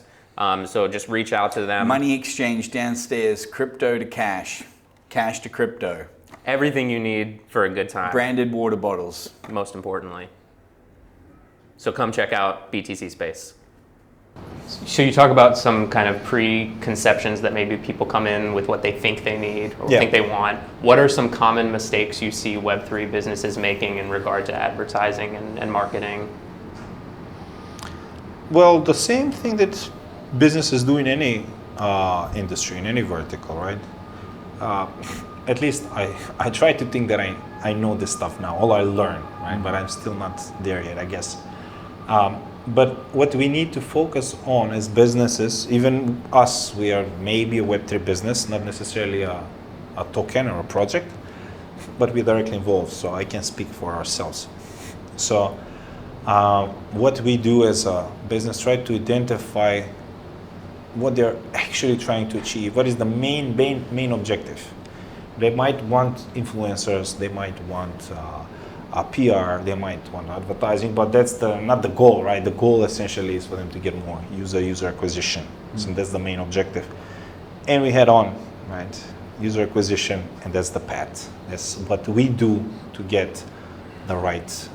So just reach out to them. Money exchange downstairs, crypto to cash, cash to crypto. Everything you need for a good time. Branded water bottles. Most importantly. So come check out BTC Space. So you talk about some kind of preconceptions that maybe people come in with what they think they need or Yeah. think they want. What are some common mistakes you see Web3 businesses making in regard to advertising and marketing? Well, the same thing that businesses do in any industry, in any vertical, right? At least I try to think that I know this stuff now, all I learn, right? But I'm still not there yet, I guess. But what we need to focus on as businesses, even us, we are maybe a Web3 business, not necessarily a token or a project, but we're directly involved, so I can speak for ourselves. So what we do as a business, try to identify what they're actually trying to achieve, what is the main objective. They might want influencers, they might want a PR, they might want advertising, but that's not the goal, right? The goal essentially is for them to get more user acquisition. So that's the main objective. And we head on, right? User acquisition, and that's the path. That's what we do to get the right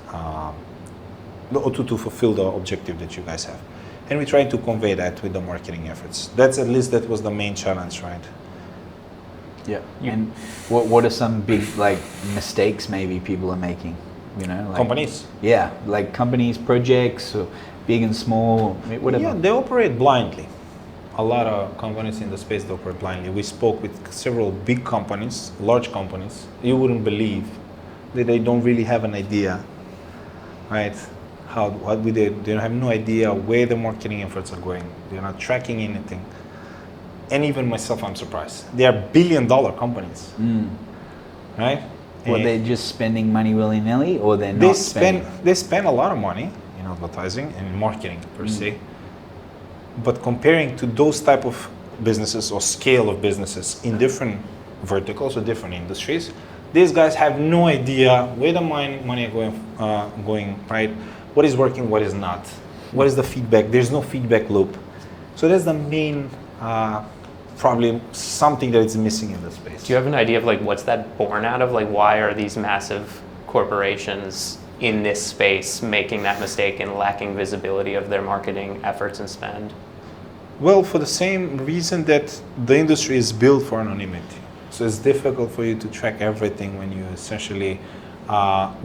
to fulfill the objective that you guys have. And we try to convey that with the marketing efforts. That's at least that was the main challenge, right? Yeah. And what are some big like mistakes maybe people are making? You know, like, Companies. Yeah, like companies, projects, or big and small, whatever. Yeah, they operate blindly. A lot of companies in the space they operate blindly. We spoke with several big companies, large companies. You wouldn't believe that they don't really have an idea, right? What we did, they have no idea where the marketing efforts are going. They're not tracking anything. And even myself, I'm surprised. They are billion-dollar companies, right? Well, And they're just spending money willy-nilly, or they're not spending? they spend a lot of money in advertising and marketing per se. But comparing to those type of businesses or scale of businesses in different verticals or different industries, these guys have no idea where the money are going, right? What is working, what is not? What is the feedback? There's no feedback loop. So that's the main probably something that is missing in the space. Do you have an idea of like what's that born out of? Like why are these massive corporations in this space making that mistake and lacking visibility of their marketing efforts and spend? Well, for the same reason that the industry is built for anonymity. So it's difficult for you to track everything when you essentially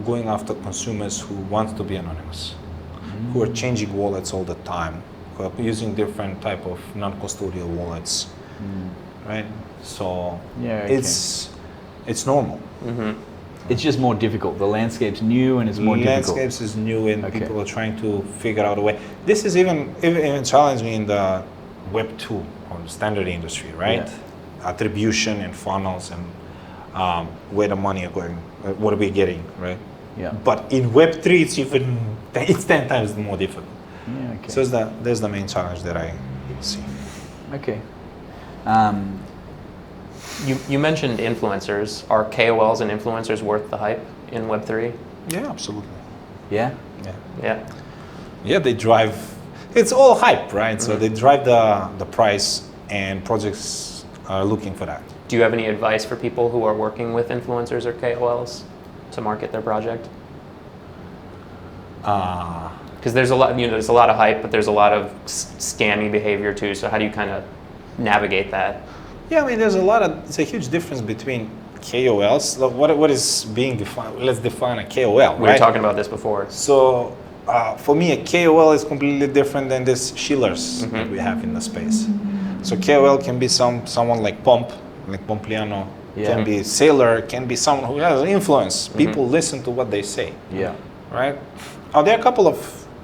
going after consumers who want to be anonymous, who are changing wallets all the time, who are using different type of non-custodial wallets, right? So Yeah, okay. it's normal. It's just more difficult. The landscape's new and it's more difficult. Landscapes is new and Okay. people are trying to figure out a way. This is even challenging in the Web 2 or the standard industry, right? Yeah. Attribution and funnels and where the money are going, what are we getting, right? Yeah. But in Web 3, it's 10 times more difficult. Yeah, okay. So there's the main challenge that I see. Okay. You mentioned influencers. Are KOLs and influencers worth the hype in Web3? Yeah, absolutely. Yeah? Yeah. Yeah. Yeah, they drive. It's all hype, right? So they drive the price, and projects are looking for that. Do you have any advice for people who are working with influencers or KOLs to market their project? Because there's a lot, there's a lot of hype, but there's a lot of scammy behavior too. So how do you kind of navigate that? Yeah, I mean, it's a huge difference between KOLs. Look, what is being defined? Let's define a KOL, right? We were talking about this before. So for me, a KOL is completely different than these shillers that we have in the space. So KOL can be someone like Pompliano, can be sailor, can be someone who has influence. People listen to what they say, Yeah. right? There are a couple of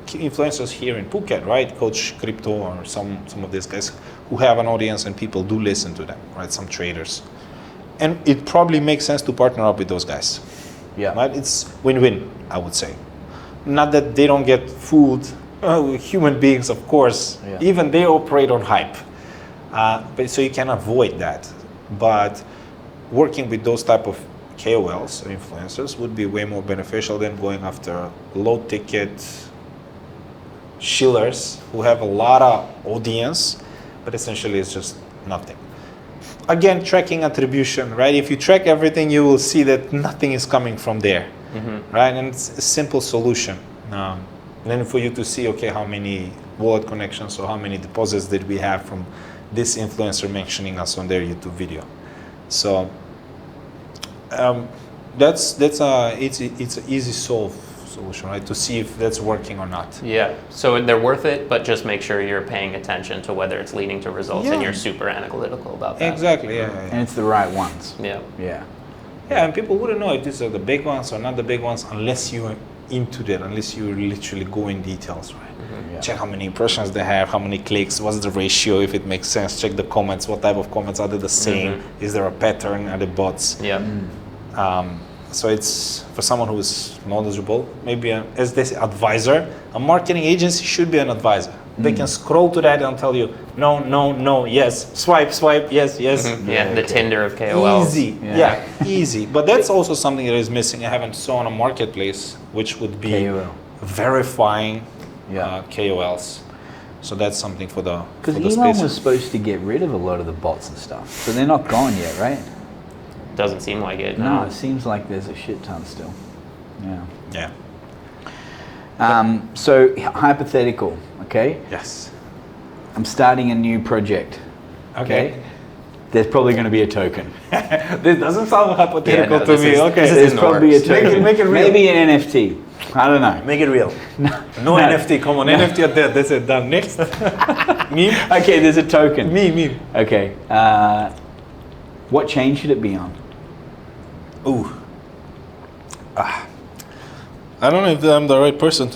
influencers here in Phuket, right? Coach Crypto or some of these guys who have an audience and people do listen to them, right? Some traders. And it probably makes sense to partner up with those guys. Yeah. Right? It's win-win, I would say. Not that they don't get fooled. Human beings, of course, Yeah. even they operate on hype. But so you can avoid that. But working with those type of KOLs or influencers would be way more beneficial than going after low-ticket shillers who have a lot of audience, but essentially it's just nothing. Again, tracking attribution, right? If you track everything, you will see that nothing is coming from there, right? And it's a simple solution. And then for you to see, okay, how many wallet connections or how many deposits did we have from this influencer mentioning us on their YouTube video. So it's an easy solution, right? To see if that's working or not. Yeah. So they're worth it, but just make sure you're paying attention to whether it's leading to results and Yeah. you're super analytical about that. Exactly, yeah. And it's the right ones. Yeah. Yeah. Yeah, and people wouldn't know if these are the big ones or not the big ones unless you're into that, unless you literally go in details, right? Yeah. Check how many impressions they have, how many clicks, what's the ratio, if it makes sense. Check the comments, what type of comments, are they the same? Is there a pattern, are they bots? Yeah. So it's for someone who is knowledgeable, maybe as this advisor, a marketing agency should be an advisor. They can scroll to that and tell you, no, no, no, yes, swipe, yes, yes. Yeah. The Tinder of KOLs. Easy, yeah, easy. But that's also something that is missing. I haven't saw on a marketplace, which would be KOL. verifying Yeah. KOLs. So that's something for the Because for the Elon space. was supposed to get rid of a lot of the bots and stuff. So they're not gone yet, right? Doesn't seem like it. No, it seems like there's a shit ton still. Yeah. Yeah. So hypothetical, okay? Yes. I'm starting a new project. Okay. There's probably going to be a token. This doesn't sound hypothetical no, to this me. is- Okay. this is There's in the probably a works. token. Make it real. Maybe an NFT. I don't know. Make it real. No NFT. Come on, NFT are dead. That's it. Done. Next. Meme. Okay, there's a token. Meme. Okay. What chain should it be on? Ooh. I don't know if I'm the right person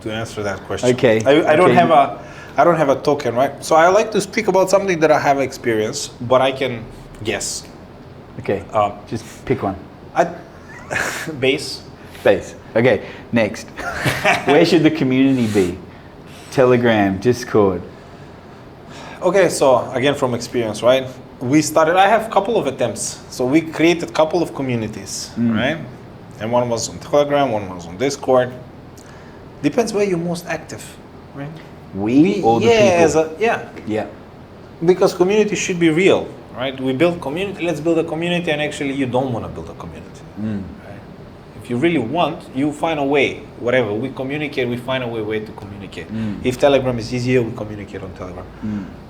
to answer that question. Okay. I don't Okay. have a token, right? So I like to speak about something that I have experience, but I can guess. Okay. Just pick one. Base. Base. Okay. Next. Where should the community be? Telegram, Discord. Okay, so again from experience, right? I have a couple of attempts. So we created a couple of communities, right? And one was on Telegram, one was on Discord. Depends where you're most active, right? We or the people? Yeah. Because community should be real, right? We build community, let's build a community, and actually you don't want to build a community. Right? If you really want, you find a way, whatever. We communicate, we find a way to communicate. If Telegram is easier, we communicate on Telegram.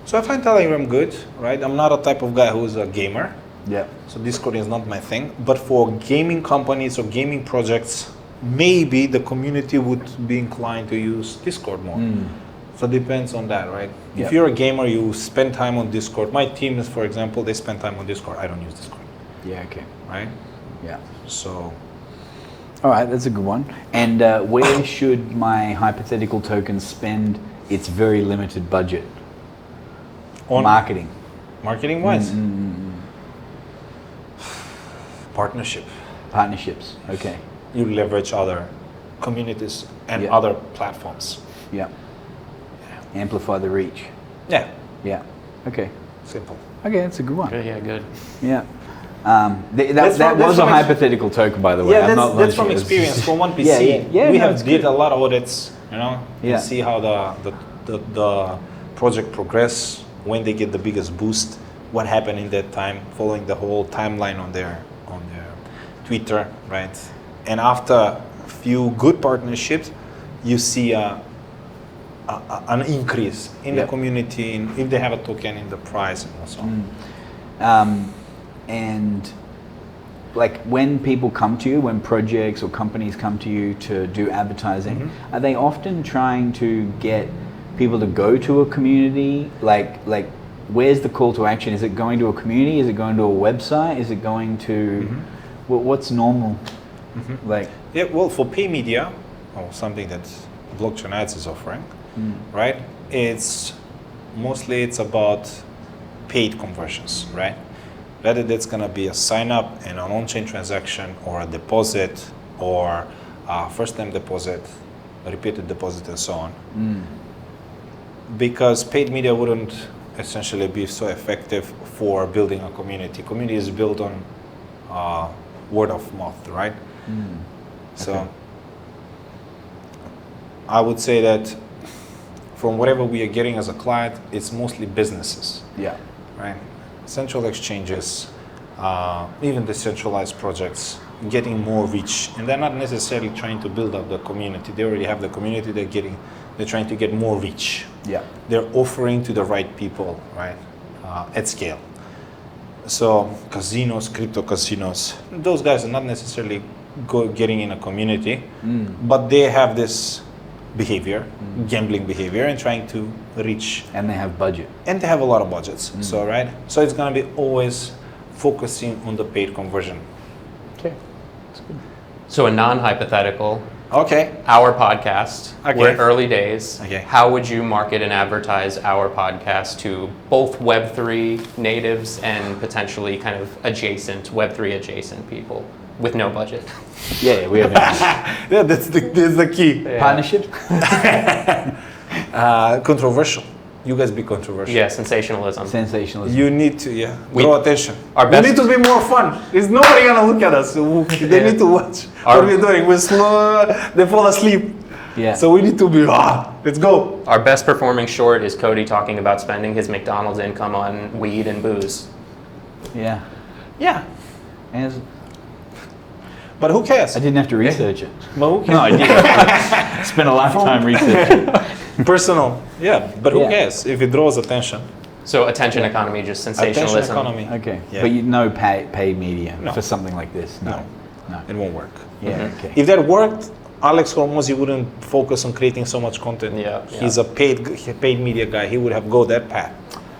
So I find Telegram good, right? I'm not a type of guy who's a gamer. Yeah. So Discord is not my thing. But for gaming companies or gaming projects, maybe the community would be inclined to use Discord more. So it depends on that, right? Yeah. If you're a gamer, you spend time on Discord. My team is, for example, they spend time on Discord. I don't use Discord, Yeah. Okay. right? Yeah. So All right, that's a good one. And where should my hypothetical token spend its very limited budget? on Marketing. marketing wise, partnership. Partnerships. Okay. You leverage other communities and Yeah. other platforms. Yeah. Amplify the reach. Yeah, Yeah. Okay. simple. Okay, that's a good one. Okay, yeah, good. Yeah. That's That from- was that's a from ex- hypothetical token, by the way. Yeah, I'm not that's launching from it. It's experience. just- From one PC, Yeah, we no, have it's did good. a lot of audits. You know, Yeah. and see how the project progress, when they get the biggest boost, what happened in that time, following the whole timeline on their Twitter, right? And after a few good partnerships, you see an increase in the Yep. community, if they have a token, in the price and so on. And like when people come to you, when projects or companies come to you to do advertising, are they often trying to get people to go to a community? Like where's the call to action? Is it going to a community? Is it going to a website? Is it going to what's normal? Like Yeah, well, for pay media, or something that blockchain ads is offering, right? It's about paid conversions, right? Whether that's gonna be a sign up and an on-chain transaction, or a deposit, or a first-time deposit, a repeated deposit, and so on. Because paid media wouldn't essentially be so effective for building a community. Community is built on word of mouth, right? So I would say that from whatever we are getting as a client, it's mostly businesses, yeah. right? Central exchanges, even decentralized projects, getting more reach, and they're not necessarily trying to build up the community. They already have the community. They're trying to get more reach. Yeah. They're offering to the right people, right, at scale. So casinos, crypto casinos, those guys are not necessarily getting in a community, but they have this behavior, gambling behavior, and trying to reach. And they have budget. And they have a lot of budgets. So right, so it's gonna be always focusing on the paid conversion. Okay. That's good. So a non-hypothetical, Okay. our podcast, Okay. we're in early days. Okay. How would you market and advertise our podcast to both Web3 natives and potentially kind of adjacent, Web3 adjacent people with no budget? Yeah, we have Yeah, that's the key. partnerships. Controversial. You guys be controversial. Yeah, sensationalism. Sensationalism. You need to draw attention. our We best- need to be more fun. Is nobody gonna look at us? They need to watch what we're doing. We're slow. They fall asleep. Yeah. So we need to be. Let's go. Our best performing short is Cody talking about spending his McDonald's income on weed and booze. Yeah. Yeah. And But who cares? I didn't have to research it. But who No, cares? I did. Spent a lifetime researching. Personal, yeah. But who Yeah. cares if it draws attention? So attention economy, just sensationalism. Attention economy. Okay, Yeah. but you know paid media No. for something like this? No. It won't work. Yeah, okay. If that worked, Alex Hormozy wouldn't focus on creating so much content. Yeah, He's a paid media guy. He would have go that path.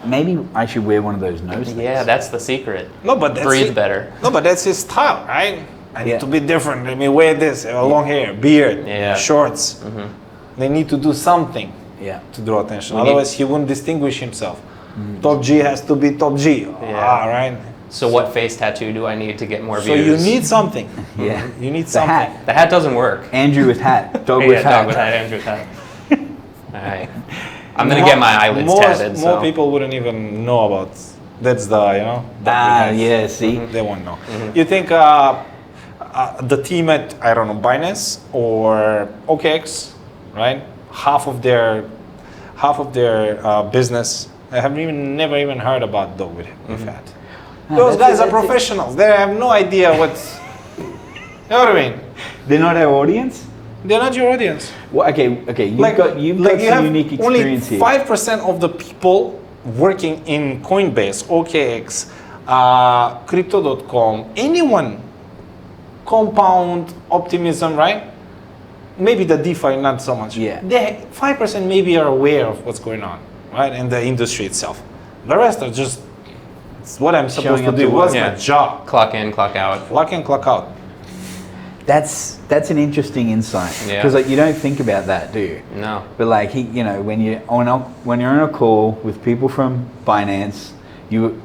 Maybe I should wear one of those nose things. Yeah, that's the secret. No, but that's Breathe it. better. No, but that's his style, right? I Yeah. need to be different. Let me wear this, long hair, beard, Yeah. shorts. They need to do something Yeah. to draw attention. We need- Otherwise, he wouldn't distinguish himself. Top G has to be top G. Yeah. Right? So what face tattoo do I need to get more So views? you need something. Yeah. You need The something. hat. The hat doesn't work. Andrew with hat. Dog with Yeah, hat. dog with hat, Andrew with hat. All right. I'm gonna get my eyelids tatted. More So. people wouldn't even know about. That's the Yeah, see? They won't know. You think the team at I don't know Binance or OKX, right? Half of their business. I have never even heard about dog with hat. Those guys are professionals. They have no idea what's. You know what I mean? They're not our audience? They're not your audience. Well, okay. You've got some unique experience only here. 5% of the people working in Coinbase, OKX, Crypto.com, anyone, Compound, Optimism, right? Maybe the DeFi, not so much. Yeah. They 5% maybe are aware of what's going on, right, in the industry itself. The rest are just, it's what I'm supposed Showing to up do. to What's work. my job? Clock in, clock out. Clock in, clock out. That's an interesting insight Yeah. because like you don't think about that, do you? No. But like when you're on a call with people from Binance,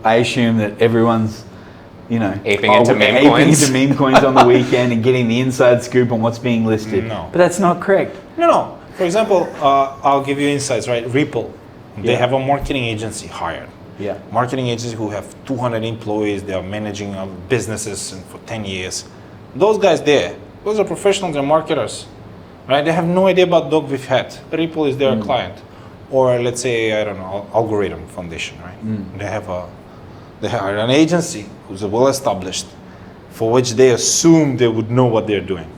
I assume that everyone's Aping into meme coins. into meme coins on the weekend and getting the inside scoop on what's being listed. No. But that's not correct. No. For example, I'll give you insights, right? Ripple, they Yeah. have a marketing agency hired. Yeah. Marketing agency who have 200 employees. They are managing businesses for 10 years. Those guys there, those are professionals. They're marketers, right? They have no idea about dog with hat. Ripple is their client, or let's say I don't know, Algorithm Foundation, right? They hire an agency who's well established, for which they assume they would know what they're doing,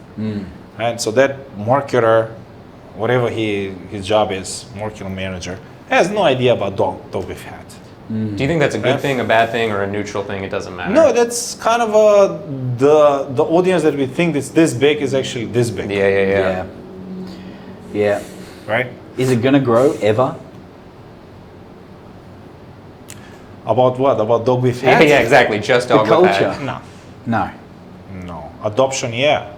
right? So that marketer, whatever his job is, marketing manager, has no idea about dog with hat. Do you think that's a good thing, a bad thing, or a neutral thing? It doesn't matter. No, that's kind of the audience that we think is this big is actually this big. Yeah. Right? Is it gonna grow ever? About what? About dog with Yeah, hat? yeah, exactly. Just The dog with culture. hat. No. No. No. Adoption, yeah.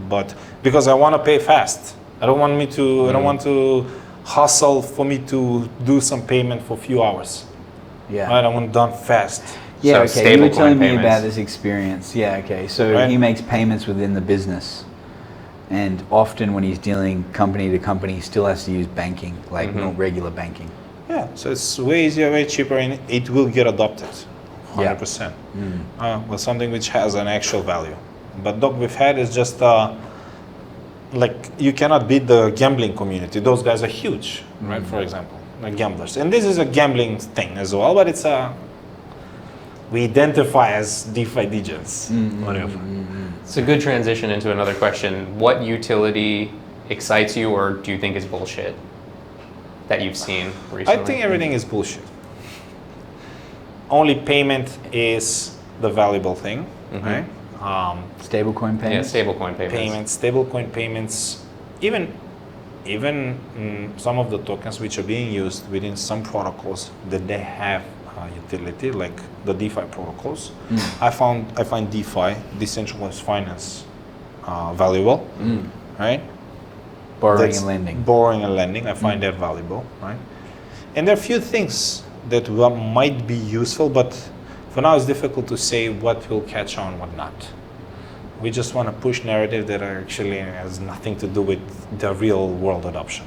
But because I want to pay fast. I don't want I don't want to hustle for me to do some payment for a few hours. Yeah. Right? I want it done fast. Yeah, So okay. You were stablecoin telling me payments. about this experience. Yeah, okay. So Right. he makes payments within the business. And often when he's dealing company to company, he still has to use banking, like not regular banking. Yeah. So it's way easier, way cheaper, and it will get adopted. Yeah. 100%. Well, something which has an actual value. But dog with hat is just like you cannot beat the gambling community. Those guys are huge, right? For example, like gamblers, and this is a gambling thing as well. But it's we identify as DeFi degens, whatever. It's a good transition into another question. What utility excites you, or do you think is bullshit that you've seen recently? I think everything is bullshit. Only payment is the valuable thing, right? Stablecoin Yeah, payments? stablecoin payments. Stablecoin payments, even some of the tokens which are being used within some protocols that they have utility, like the DeFi protocols. I find DeFi, decentralized finance, valuable, right? Borrowing That's and lending. Borrowing and lending, I find that valuable, right? And there are a few things that might be useful, but for now it's difficult to say what will catch on, what not. We just want to push narrative that actually has nothing to do with the real world adoption,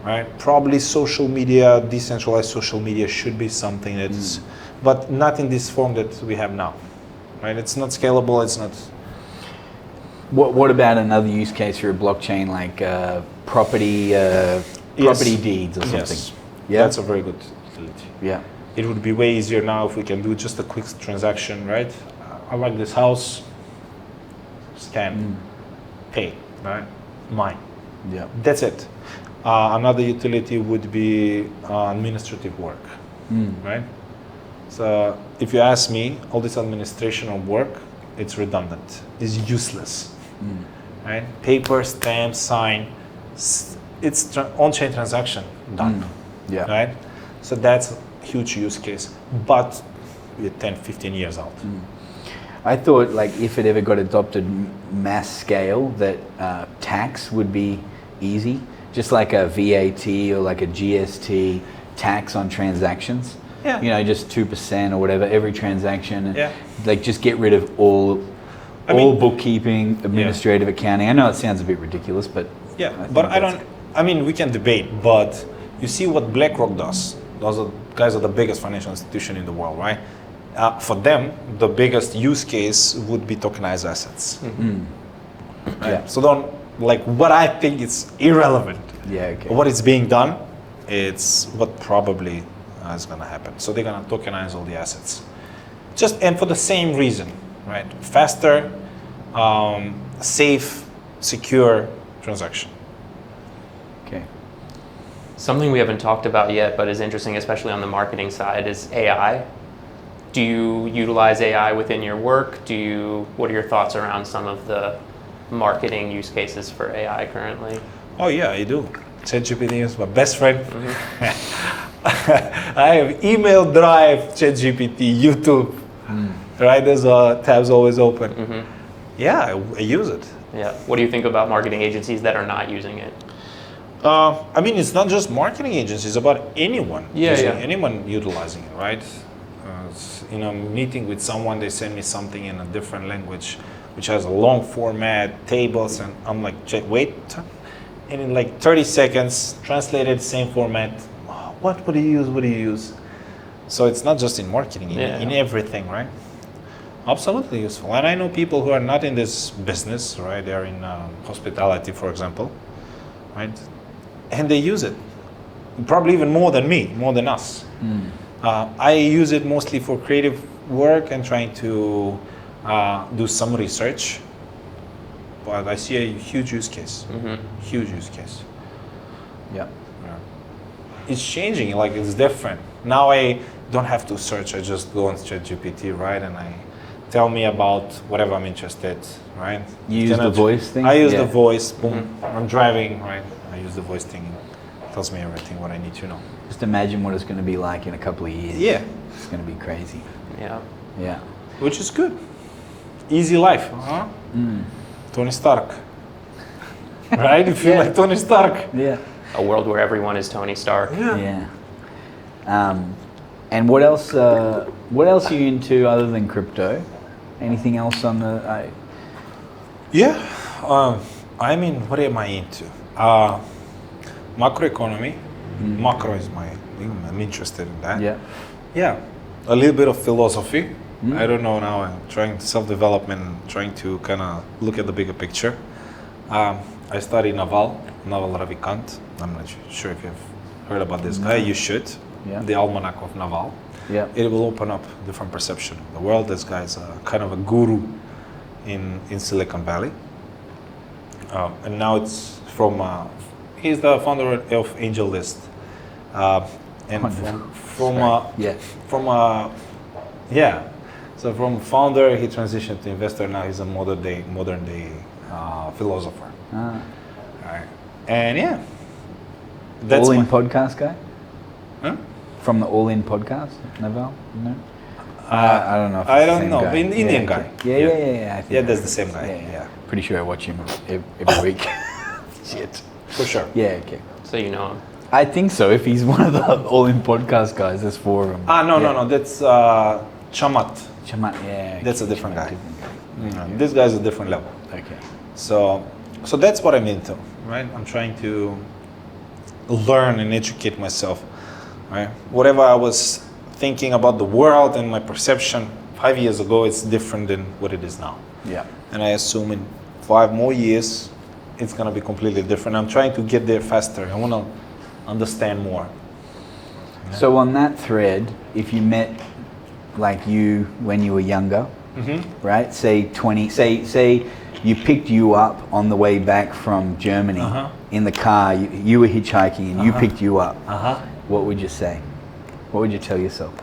right? Probably social media, decentralized social media should be something that is, but not in this form that we have now, right? It's not scalable, it's not. What about another use case for a blockchain, like property deeds or something? Yes, Yeah. that's a very good utility. Yeah. It would be way easier now if we can do just a quick transaction, right? I like this house. scan, pay, right? Mine. Yeah. That's it. Another utility would be administrative work, right? So if you ask me, all this administrative work, it's redundant, it's useless, right? Paper, stamp, sign, it's on-chain transaction, done, Yeah. right? So that's a huge use case, but we're 10, 15 years out. I thought like if it ever got adopted mass scale that tax would be easy, just like a VAT or like a GST tax on transactions. Yeah. You know, just 2% or whatever every transaction. And Yeah. like just get rid of all bookkeeping, administrative accounting. I know it sounds a bit ridiculous, but Yeah, I but think I don't. I mean, we can debate, but you see what BlackRock does. Those guys are the biggest financial institution in the world, right? For them, the biggest use case would be tokenized assets. Right? Yeah. So don't like what I think is irrelevant. Yeah, okay. What is being done, it's what probably is going to happen. So they're going to tokenize all the assets, just and for the same reason, right? Faster, safe, secure transaction. Okay. Something we haven't talked about yet, but is interesting, especially on the marketing side, is AI. Do you utilize AI within your work? What are your thoughts around some of the marketing use cases for AI currently? Oh yeah, I do. ChatGPT is my best friend. I have email, Drive, ChatGPT, YouTube. Right, there's tabs always open. Yeah, I use it. Yeah. What do you think about marketing agencies that are not using it? I mean, it's not just marketing agencies; it's about anyone. Anyone utilizing it, right? In a meeting with someone, they send me something in a different language, which has a long format, tables, and I'm like, wait, and in like 30 seconds, translated, same format. What do you use? What do you use? So it's not just in marketing, in everything, right? Absolutely useful. And I know people who are not in this business, right? They're in hospitality, for example, right? And they use it, probably even more than me, more than us. I use it mostly for creative work and trying to do some research. But I see a huge use case, huge use case. Yeah. It's changing, like it's different. Now I don't have to search, I just go on ChatGPT, right? And I tell me about whatever I'm interested, right? You use the voice thing? I use the voice, boom, I'm driving, right? I use the voice thing, it tells me everything what I need to know. Just imagine what it's going to be like in a couple of years. Yeah. It's going to be crazy. Yeah. Yeah. Which is good. Easy life, huh? Tony Stark. Right? You feel like Tony Stark. Yeah. A world where everyone is Tony Stark. Yeah. And what else? What else are you into other than crypto? Anything else on the? Yeah. I mean, what am I into? Macroeconomy. Macro is I'm interested in that. Yeah. Yeah. A little bit of philosophy. I don't know now. I'm trying self-development, trying to kind of look at the bigger picture. I study Naval Ravikant. I'm not sure if you've heard about this guy. You should. Yeah. The Almanac of Naval. Yeah. It will open up different perception of the world. This guy is kind of a guru in Silicon Valley. And now it's from, he's the founder of Angel List. So from founder, he transitioned to investor. Now he's a modern day philosopher. Ah. All right. And yeah, that's All In podcast guy? Huh? From the All In podcast, Naval? No? I don't know. If I it's the don't same know. guy. Indian okay. guy. Yeah. I think Yeah, that's the same guy. Yeah. Yeah. Pretty sure I watch him every week. Shit. For sure. Yeah. Okay. So you know him. I think so. If he's one of the All In podcast guys, there's four of them. No. That's Chamat. Chamat. Yeah. That's a different guy. Yeah. This guy's a different level. Okay. So that's what I'm into, right? I'm trying to learn and educate myself, right? Whatever I was thinking about the world and my perception 5 years ago, it's different than what it is now. Yeah. And I assume in 5 more years, it's gonna be completely different. I'm trying to get there faster. I wanna understand more. So on that thread, if you met like you when you were younger, right? Say you picked you up on the way back from Germany in the car. You were hitchhiking and you picked you up. What would you say? What would you tell yourself?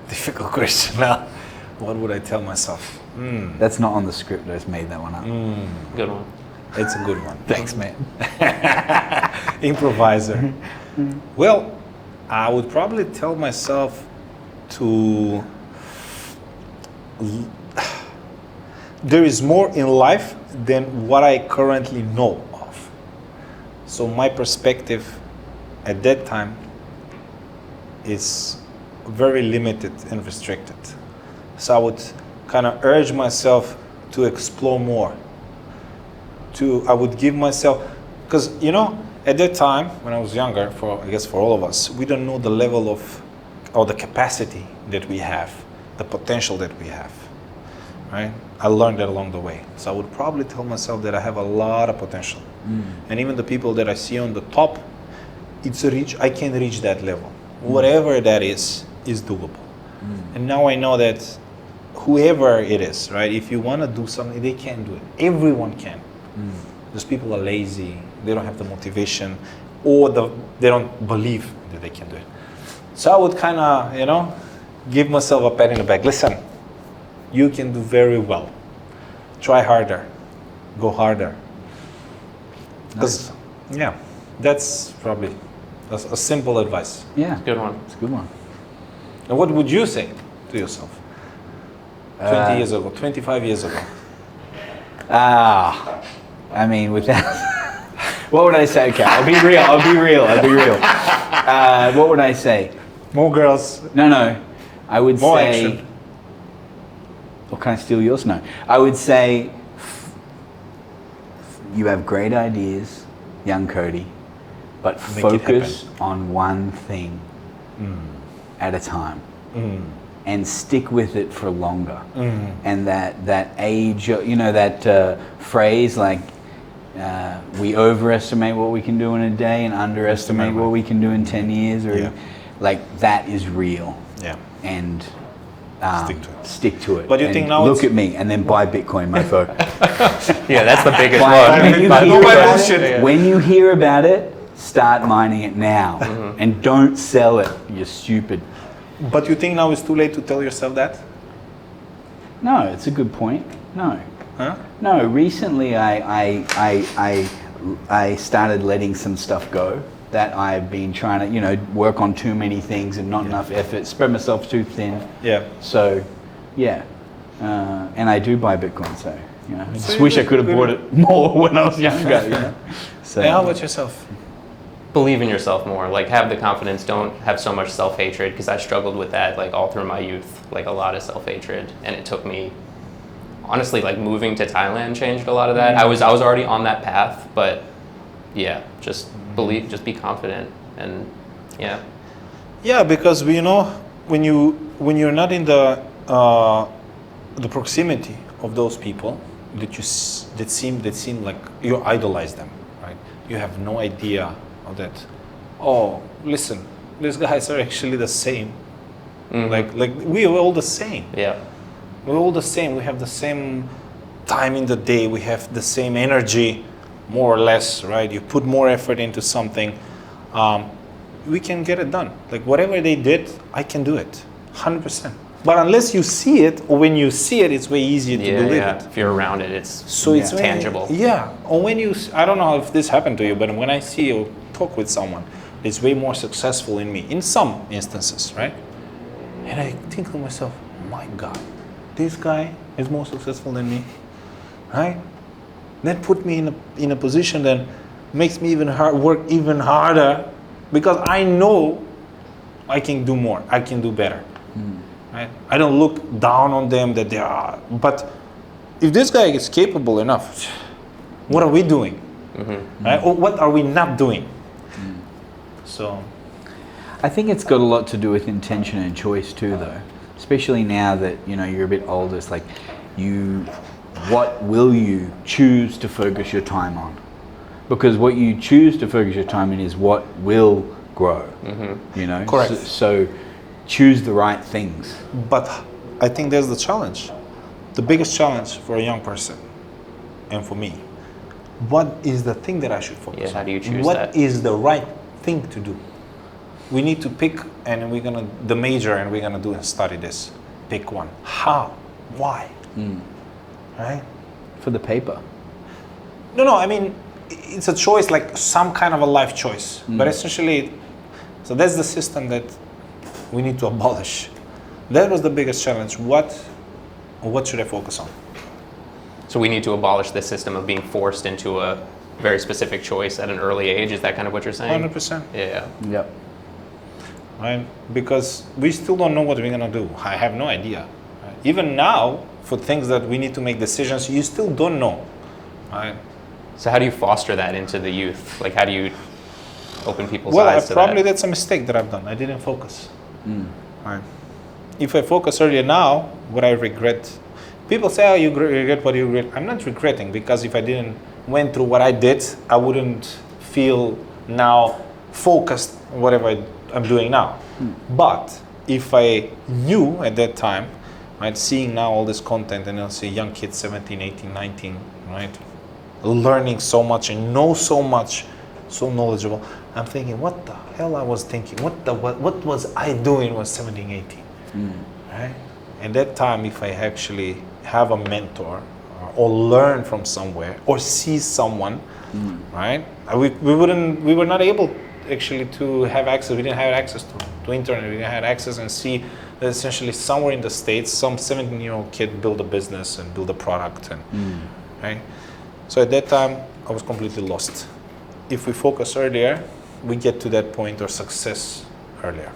Difficult question now. What would I tell myself? That's not on the script. I just made that one up. Good one. It's a good one. Thanks, man. Improviser. Well, I would probably tell myself to there is more in life than what I currently know of. So my perspective at that time is very limited and restricted. So I would kind of urge myself to explore more. I would give myself, because at that time when I was younger, I guess for all of us, we don't know the level of, or the capacity that we have, the potential that we have, right? I learned that along the way. So I would probably tell myself that I have a lot of potential. And even the people that I see on the top, I can reach that level. Whatever that is doable. And now I know that whoever it is, right? If you want to do something, they can do it. Everyone can. Those people are lazy. They don't have the motivation, or they don't believe that they can do it. So I would kind of, give myself a pat in the back. Listen, you can do very well. Try harder. Go harder. Because, that's probably a simple advice. Yeah, Good one. it's a good one. And what would you say to yourself 20 years ago, 25 years ago? I mean, without... What would I say? Okay, I'll be real. What would I say? More girls. No. I would More say... action. Or can I steal yours? No. I would say you have great ideas, young Cody, but focus on one thing at a time. And stick with it for longer. And that age, that phrase like, we overestimate what we can do in a day and underestimate what we can do in 10 years, or like that is real. Yeah. And stick to it. But you think now look at me and then buy Bitcoin, mofo. Yeah, that's the biggest one. When you hear about it, start mining it now. And don't sell it, you're stupid. But you think now it's too late to tell yourself that? No, it's a good point. No. Huh? No, recently I started letting some stuff go that I've been trying to, work on too many things and not enough effort, spread myself too thin. Yeah. So, and I do buy Bitcoin, so, I just wish I could have bought it more when I was younger, So, how about yourself? Believe in yourself more, like have the confidence, don't have so much self-hatred, because I struggled with that like all through my youth, like a lot of self-hatred, and it took me, honestly, like moving to Thailand changed a lot of that. I was already on that path, but just believe, just be confident, and because when you're not in the proximity of those people that seem like you idolize them, right? You have no idea of that. Oh, listen, these guys are actually the same. Like we are all the same. Yeah. We're all the same. We have the same time in the day. We have the same energy, more or less, right? You put more effort into something, we can get it done. Like whatever they did, I can do it, 100%. But unless you see it, or when you see it, it's way easier to believe it. If you're around it, it's tangible. Or when I don't know if this happened to you, but when I see or talk with someone, it's way more successful in me, in some instances, right? And I think to myself, my God, this guy is more successful than me, right? That put me in a position that makes me work even harder, because I know I can do more, I can do better. Right? I don't look down on them that they are, but if this guy is capable enough, what are we doing? Right? Or what are we not doing? So, I think it's got a lot to do with intention and choice too, though. Especially now that you're a bit older. It's like what will you choose to focus your time on? Because what you choose to focus your time in is what will grow. Correct. So choose the right things. But I think there's the challenge, the biggest challenge for a young person, and for me. What is the thing that I should focus on? Yeah, how do you choose What that? is the right thing to do? We need to pick, and we're gonna the major, and we're gonna do and study this. Pick one. How? Why? Right? For the paper. No. I mean, it's a choice, like some kind of a life choice. But essentially, so that's the system that we need to abolish. That was the biggest challenge. What should I focus on? So we need to abolish the system of being forced into a very specific choice at an early age. Is that kind of what you're saying? 100%. Yeah. Yep. Right? Because we still don't know what we're gonna do. I have no idea. Right? Even now, for things that we need to make decisions, you still don't know. Right? So how do you foster that into the youth? Like, how do you open people's Well, eyes to probably that? that's a mistake that I've done. I didn't focus. Right? If I focus earlier now, would I regret? People say, "Oh, you regret what you regret." I'm not regretting, because if I didn't went through what I did, I wouldn't feel now focused on whatever I'm doing now. But if I knew at that time, right, seeing now all this content, and I'll see young kids, 17, 18, 19, right, learning so much and know so much, so knowledgeable, I'm thinking, what the hell I was thinking? What was I doing when 17, 18? Right? At that time, if I actually have a mentor or learn from somewhere or see someone, right? We were not able actually to have access. We didn't have access to internet. We didn't have access and see that essentially somewhere in the States, some 17-year-old kid build a business and build a product, and right. So at that time, I was completely lost. If we focus earlier, we get to that point or success earlier.